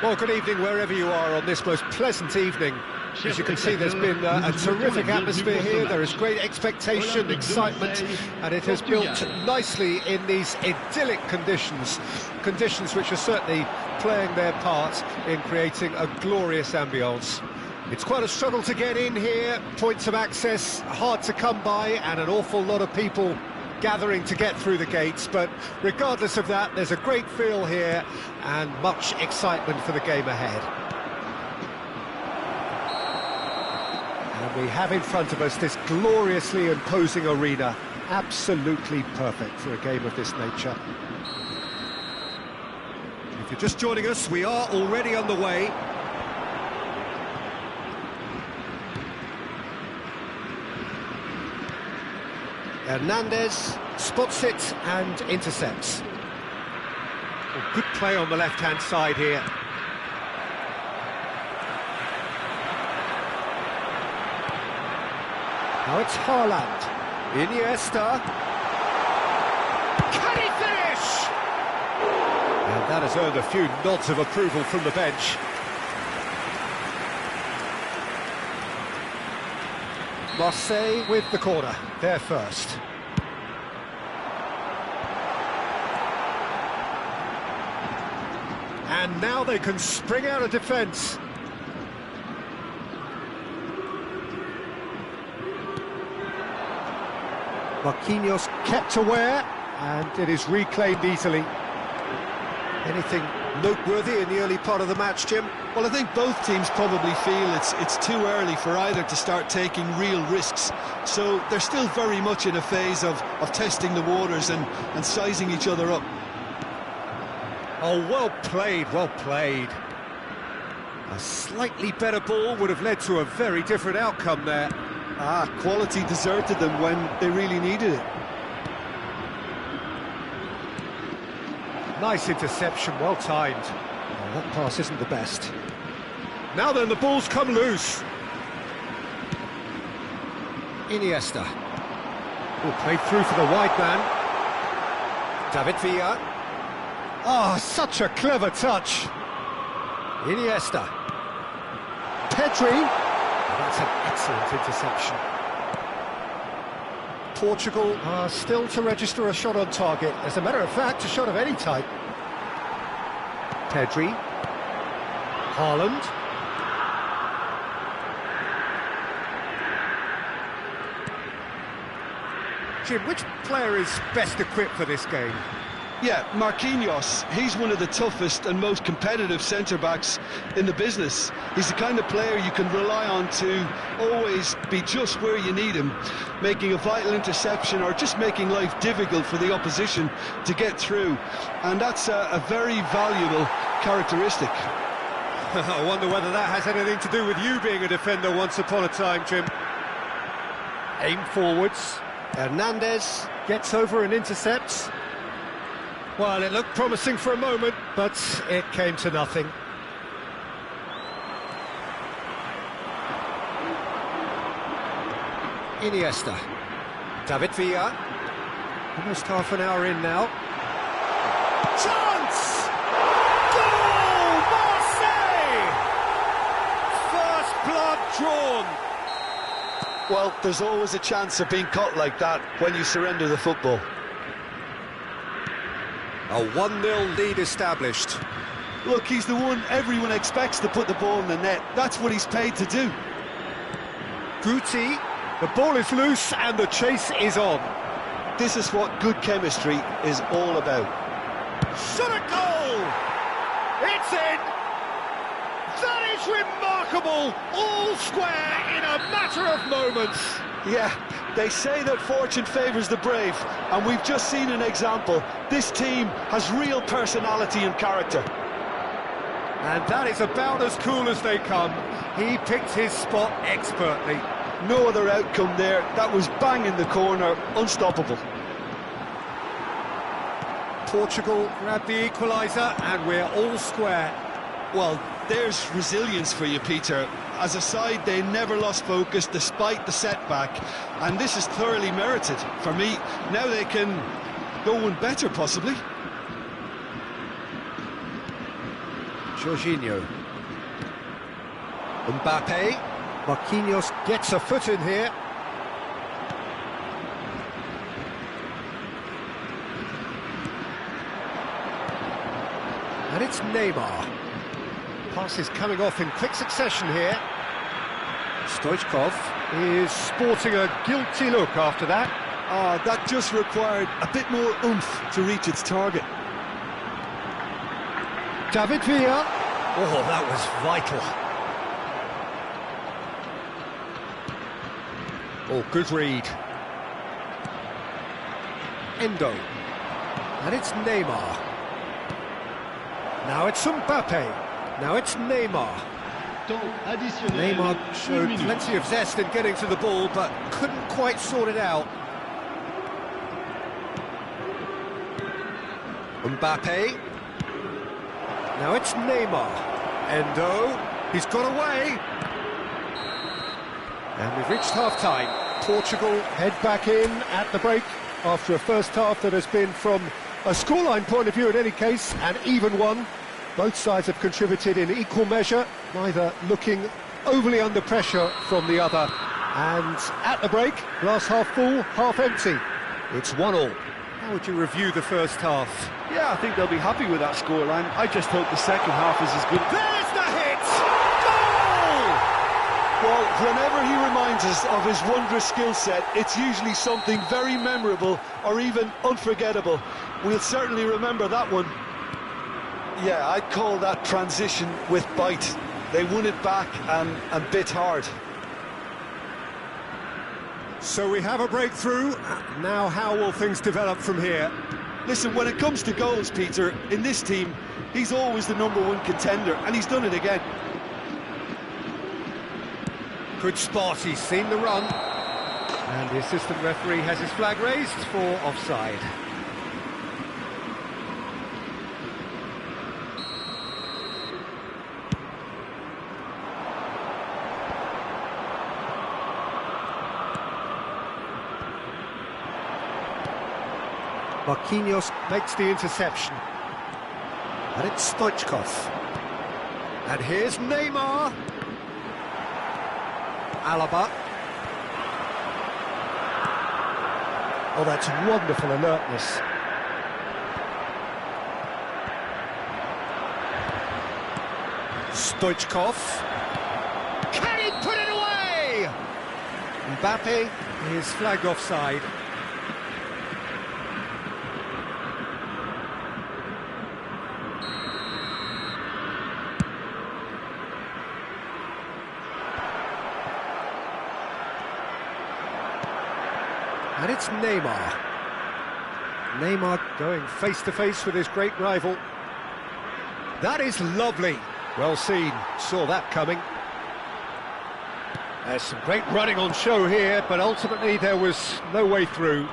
Well, good evening wherever you are on this most pleasant evening. As you can see, there's been a terrific atmosphere here. There is great expectation, excitement, and it has built nicely in these idyllic conditions. Conditions which are certainly playing their part in creating a glorious ambience. It's quite a struggle to get in here, points of access hard to come by, and an awful lot of people gathering to get through the gates, but regardless of that, there's a great feel here and much excitement for the game ahead. And we have in front of us this gloriously imposing arena, absolutely perfect for a game of this nature. If you're just joining us, we are already on the way. Hernandez spots it and intercepts. Well, good play on the left-hand side here. Now it's Haaland. Iniesta. Can he finish? And that has earned a few nods of approval from the bench. Marseille with the corner, there first. And now they can spring out of defence. Marquinhos kept aware, and it is reclaimed easily. Anything noteworthy in the early part of the match, Jim? Well, I think both teams probably feel it's too early for either to start taking real risks. So they're still very much in a phase of testing the waters and sizing each other up. Oh, well played, well played. A slightly better ball would have led to a very different outcome there. Quality deserted them when they really needed it. Nice interception, well timed. Oh, that pass isn't the best. Now then, the ball's come loose. Iniesta. Oh, played through for the wide man. David Villa. Oh, such a clever touch. Iniesta. Pedri. Oh, that's an excellent interception. Portugal are still to register a shot on target. As a matter of fact, a shot of any type. Pedri. Haaland. Jim, which player is best equipped for this game? Yeah, Marquinhos, he's one of the toughest and most competitive centre-backs in the business. He's the kind of player you can rely on to always be just where you need him, making a vital interception or just making life difficult for the opposition to get through. And that's a very valuable characteristic. I wonder whether that has anything to do with you being a defender once upon a time, Jim. Aim forwards. Hernandez gets over and intercepts. Well, it looked promising for a moment, but it came to nothing. Iniesta. David Villa. Almost half an hour in now. Chance! Goal! Marseille! First blood drawn. Well, there's always a chance of being caught like that when you surrender the football. A 1-0 lead established. Look, he's the one everyone expects to put the ball in the net. That's what he's paid to do. Guti, the ball is loose and the chase is on. This is what good chemistry is all about. Shot a goal! It's in! That is remarkable! All square in a matter of moments. Yeah, they say that fortune favours the brave, and we've just seen an example. This team has real personality and character. And that is about as cool as they come. He picked his spot expertly. No other outcome there. That was bang in the corner, unstoppable. Portugal grabbed the equaliser, and we're all square. Well, there's resilience for you, Peter. As a side, they never lost focus despite the setback, and this is thoroughly merited. For me, now they can go one better, possibly. Jorginho. Mbappe. Marquinhos gets a foot in here. And it's Neymar. Passes coming off in quick succession here. Stoichkov is sporting a guilty look after that. That just required a bit more oomph to reach its target. David Villa. Oh, that was vital. Oh, good read. Endo. And it's Neymar. Now it's Mbappe. Now it's Neymar. Neymar showed plenty of zest in getting to the ball, but couldn't quite sort it out. Mbappe. Now it's Neymar. Endo. He's got away. And we've reached half-time. Portugal head back in at the break after a first half that has been, from a scoreline point of view in any case, an even one. Both sides have contributed in equal measure, neither looking overly under pressure from the other. And at the break, glass half full, half empty. It's 1-1. How would you review the first half? Yeah, I think they'll be happy with that scoreline. I just hope the second half is as good. There's the hit! Goal! Well, whenever he reminds us of his wondrous skill set, it's usually something very memorable or even unforgettable. We'll certainly remember that one. Yeah, I'd call that transition with bite. They won it back and bit hard. So we have a breakthrough. Now how will things develop from here? Listen, when it comes to goals, Peter, in this team, he's always the #1 contender, and he's done it again. Good spot, he's seen the run. And the assistant referee has his flag raised for offside. Marquinhos makes the interception. And it's Stoichkov. And here's Neymar. Alaba. Oh, that's wonderful alertness. Stoichkov. Can he put it away? Mbappe is flagged offside. And it's Neymar. Neymar going face-to-face with his great rival. That is lovely. Well seen. Saw that coming. There's some great running on show here, but ultimately there was no way through.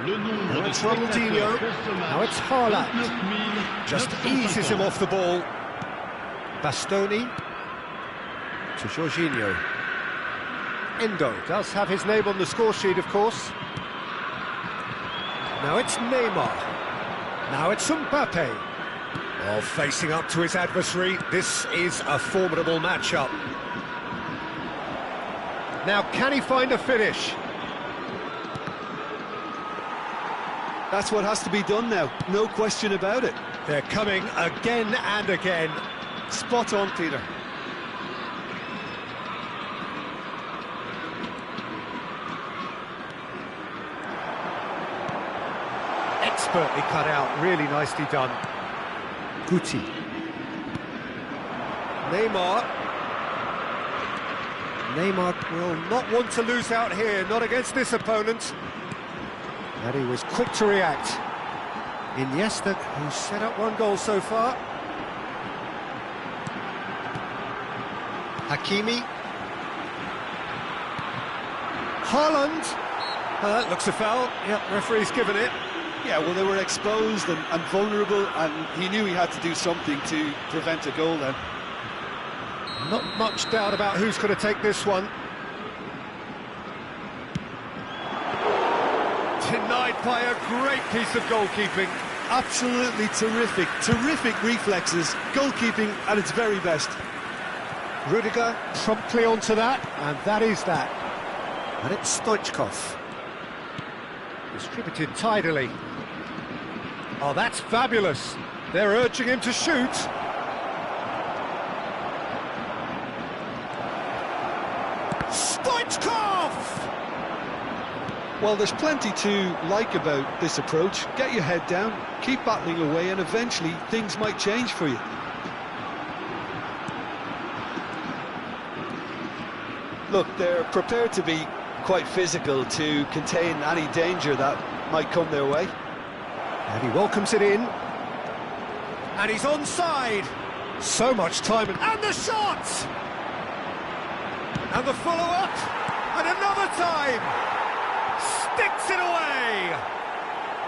Now it's Ronaldinho. Now it's Haaland. Just eases him off the ball. Bastoni. To Jorginho. Endo does have his name on the score sheet, of course. Now it's Neymar. Now it's Mbappe. Oh, facing up to his adversary. This is a formidable matchup. Now, can he find a finish? That's what has to be done now, no question about it. They're coming again and again. Spot on, Peter. Expertly cut out, really nicely done. Guti. Neymar. Neymar will not want to lose out here, not against this opponent. And he was quick to react. Iniesta, who's set up 1 goal so far. Hakimi. Haaland. Looks a foul. Yep, referee's given it. Yeah, well, they were exposed and vulnerable, and he knew he had to do something to prevent a goal then. Not much doubt about who's going to take this one. Denied by a great piece of goalkeeping. Absolutely terrific, terrific reflexes, goalkeeping at its very best. Rudiger promptly onto that, and that is that. And it's Stoichkov. Distributed tidily. Oh, that's fabulous. They're urging him to shoot. Stoichkov! Well, there's plenty to like about this approach. Get your head down, keep battling away, and eventually things might change for you. Look, they're prepared to be quite physical to contain any danger that might come their way. And he welcomes it in. And he's onside. So much time. And the shot! And the follow-up. And another time. Sticks it away.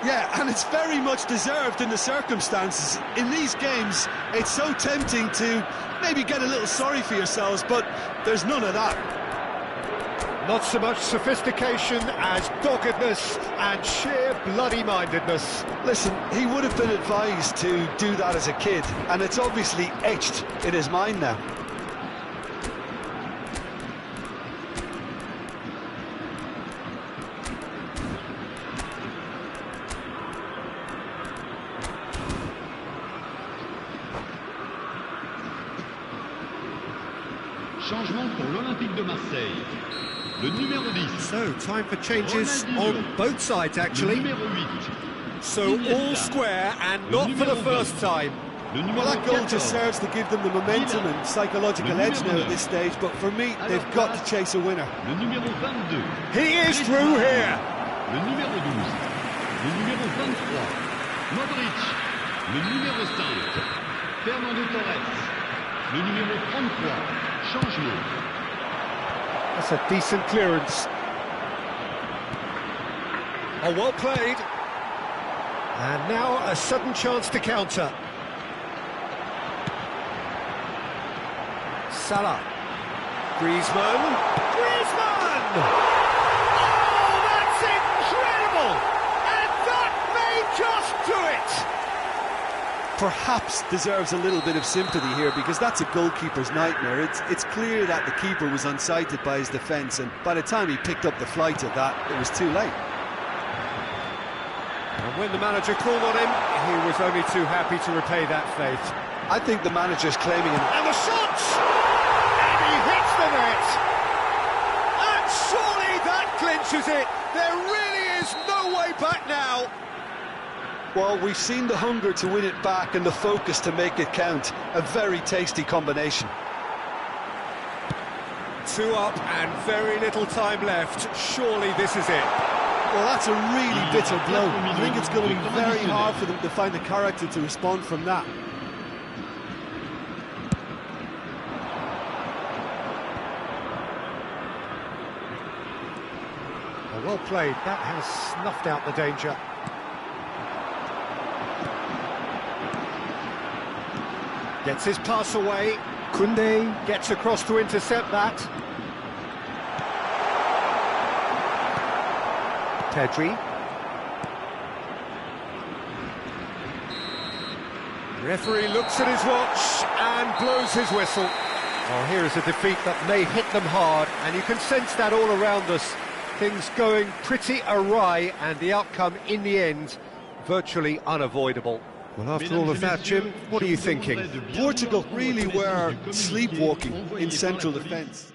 Yeah, and it's very much deserved in the circumstances. In these games, it's so tempting to maybe get a little sorry for yourselves, but there's none of that. Not so much sophistication as doggedness and sheer bloody-mindedness. Listen, he would have been advised to do that as a kid, and it's obviously etched in his mind now. Changement pour l'Olympique de Marseille. Le numéro 10. So, time for changes on both sides, actually. Le numéro 8. So, all square and not for the first time. Well, that goal just serves to give them the momentum and psychological edge now at this stage, but for me, they've got to chase a winner. Le numéro 22. He is through here. Le numéro 12. Le numéro 23. Modric. Le numéro 5. Fernando Torres. Le numéro 33. Changement. That's a decent clearance. Oh, well played. And now a sudden chance to counter. Salah. Griezmann. Griezmann! Oh, that's incredible! And that may just do it! Perhaps deserves a little bit of sympathy here, because that's a goalkeeper's nightmare. It's clear that the keeper was unsighted by his defence, and by the time he picked up the flight of that, it was too late. And when the manager called on him, he was only too happy to repay that fate. I think the manager's claiming him. And the shot! And he hits the net! And surely that clinches it! There really is no way back now! Well, we've seen the hunger to win it back and the focus to make it count. A very tasty combination. 2 up and very little time left. Surely this is it. Well, that's a really bitter blow. I think it's going to be very hard for them to find the character to respond from that. Well played. That has snuffed out the danger. Gets his pass away. Koundé gets across to intercept that. Pedri. Referee looks at his watch and blows his whistle. Oh, here is a defeat that may hit them hard, and you can sense that all around us. Things going pretty awry, and the outcome in the end virtually unavoidable. Well, after all of that, Jim, what are you thinking? Portugal really were sleepwalking in central defence.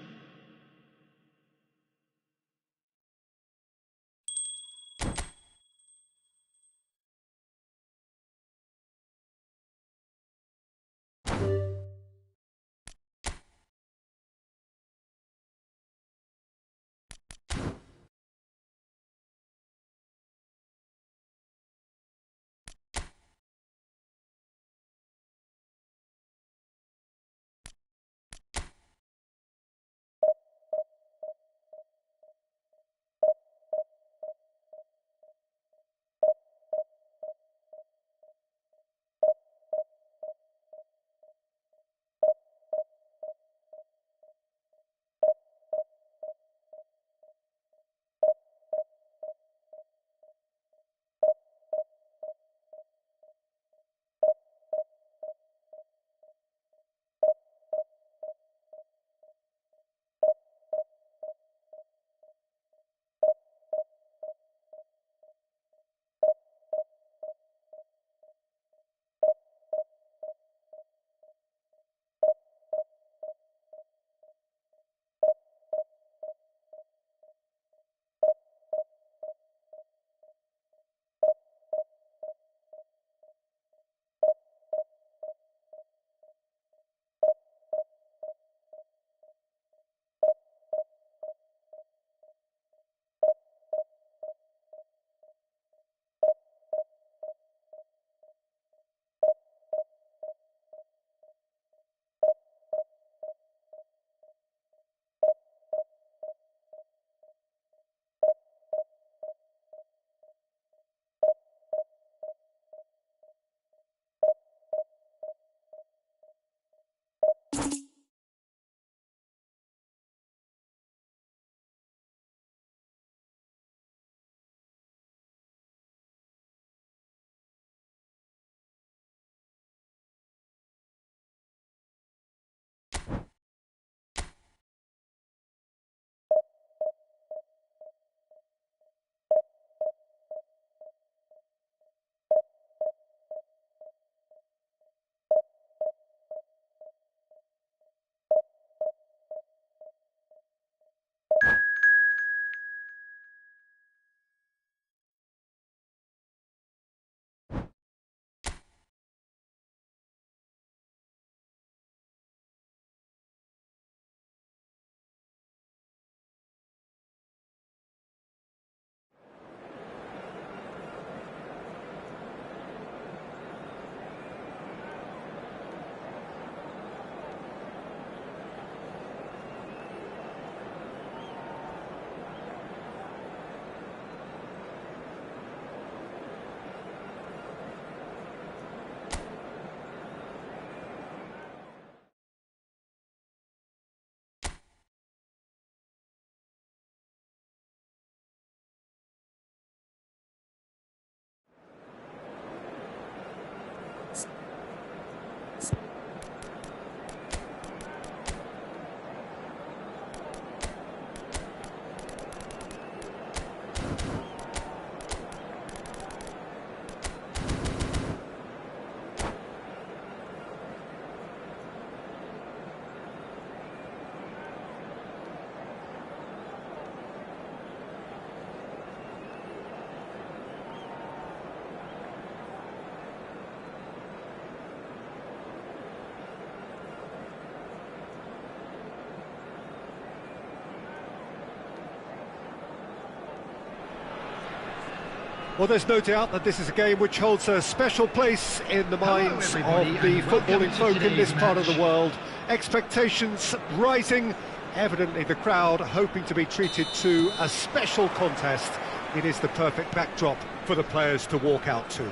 Well, there's no doubt that this is a game which holds a special place in the minds of the footballing folk in this part of the world. Expectations rising, evidently the crowd hoping to be treated to a special contest. It is the perfect backdrop for the players to walk out to.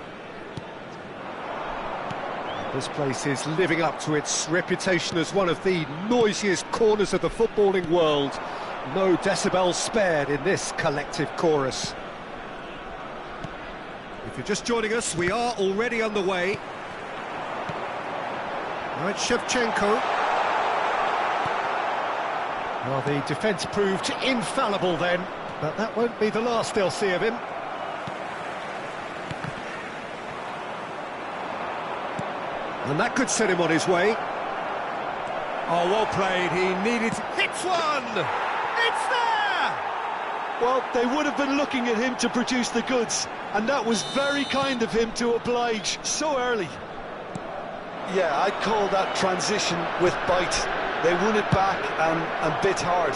This place is living up to its reputation as one of the noisiest corners of the footballing world. No decibels spared in this collective chorus. If you're just joining us, we are already underway. Now it's Shevchenko. Well, the defence proved infallible then, but that won't be the last they'll see of him. And that could set him on his way. Oh, well played, he needed... Hits one! It's there! Well, they would have been looking at him to produce the goods, and that was very kind of him to oblige so early. Yeah, I'd call that transition with bite. They won it back and bit hard.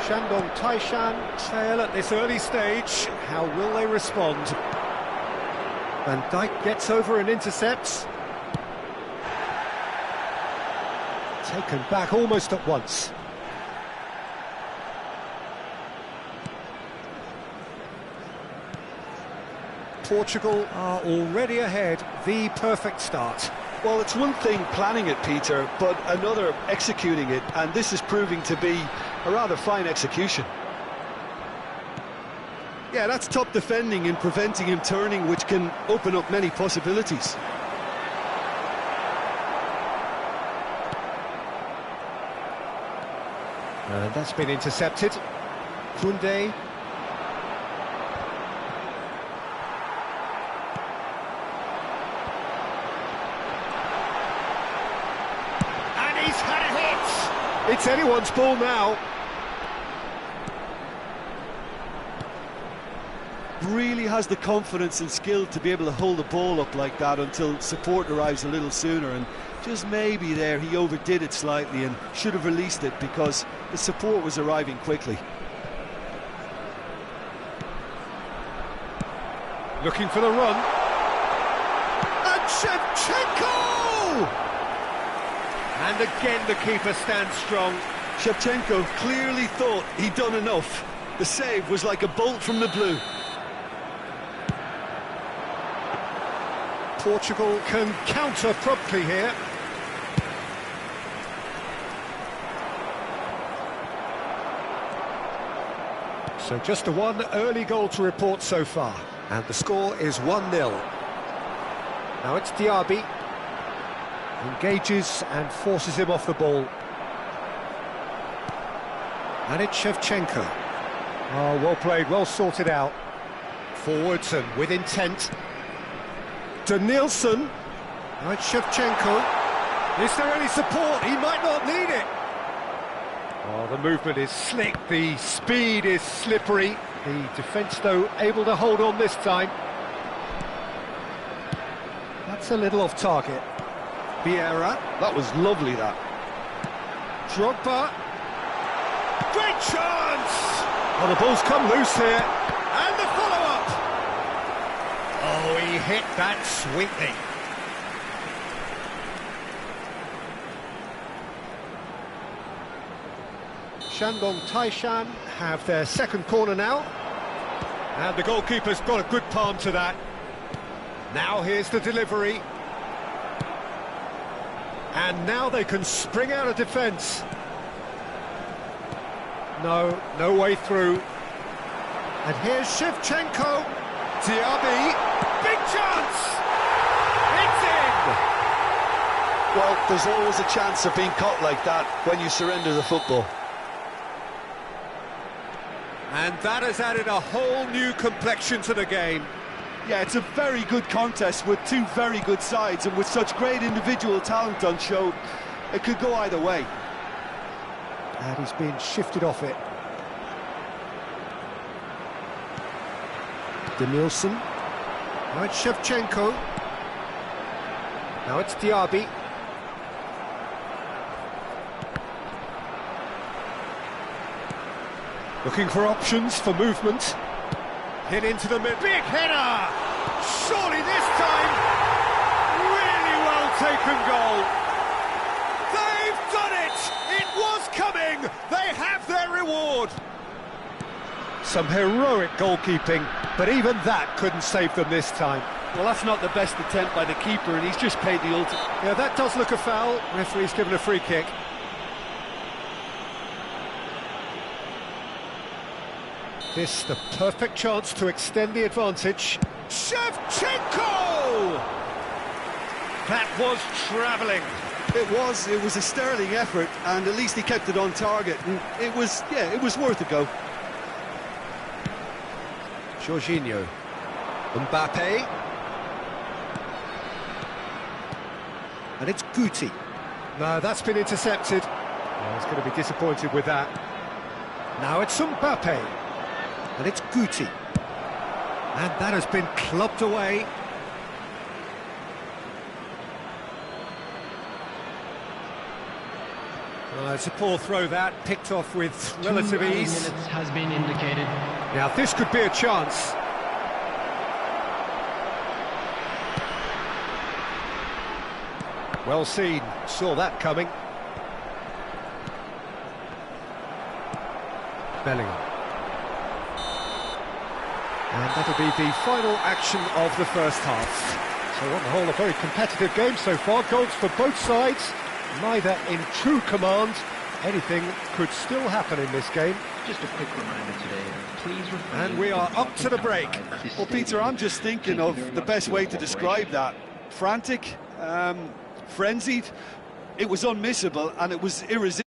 Shandong Taishan trail at this early stage. How will they respond? Van Dijk gets over and intercepts. Taken back almost at once. Portugal are already ahead, the perfect start. Well, it's one thing planning it, Peter, but another executing it, and this is proving to be a rather fine execution. Yeah, that's top defending and preventing him turning, which can open up many possibilities. And that's been intercepted. Koundé. And he's had a hit! It's anyone's ball now. Really has the confidence and skill to be able to hold the ball up like that until support arrives a little sooner, and just maybe there he overdid it slightly and should have released it because the support was arriving quickly. Looking for the run. And Shevchenko! And again the keeper stands strong. Shevchenko clearly thought he'd done enough. The save was like a bolt from the blue. Portugal can counter promptly here. So just the one early goal to report so far. And the score is 1-0. Now it's Diaby. Engages and forces him off the ball. And it's Shevchenko. Oh, well played, well sorted out. Forwards and with intent. Nielsen. Now it's Shevchenko. Is there any support? He might not need it. Oh, the movement is slick, the speed is slippery. The defence, though, able to hold on this time. That's a little off target. Vieira. That was lovely, that. Drogba. Great chance! Oh, the ball's come loose here. And the follow-up. Oh, he hit that sweetly. Shandong Taishan have their second corner now. And the goalkeeper's got a good palm to that. Now here's the delivery. And now they can spring out of defence. No way through. And here's Shevchenko. Diaby. Big chance! It's in! Well, there's always a chance of being caught like that when you surrender the football. And that has added a whole new complexion to the game. Yeah, it's a very good contest with two very good sides, and with such great individual talent on show, it could go either way. And he's being shifted off it. Nielsen. Now it's Shevchenko. Now it's Diaby. Looking for options for movement. Hit into the mid. Big header! Surely this time, really well taken goal. They've done it! It was coming! They have their reward! Some heroic goalkeeping, but even that couldn't save them this time. Well, that's not the best attempt by the keeper, and he's just paid the ultimate. Yeah, that does look a foul. Referee's given a free kick. This the perfect chance to extend the advantage. Shevchenko! That was travelling. It was a sterling effort, and at least he kept it on target. And it was worth a go. Jorginho. Mbappe. And it's Guti. No, that's been intercepted. Oh, he's going to be disappointed with that. Now it's Mbappe. And it's Guti. And that has been clubbed away. It's a poor throw that, picked off with relative ease. 2 minutes has been indicated. Now this could be a chance. Well seen, saw that coming. Bellingham. And that'll be the final action of the first half. So on the whole, a very competitive game so far. Goals for both sides, neither in true command. Anything could still happen in this game. Just a quick reminder today, please refrain. And we are up to the break. Well, Peter, I'm just thinking of the best way to describe that. Frantic, frenzied. It was unmissable, and it was irresistible.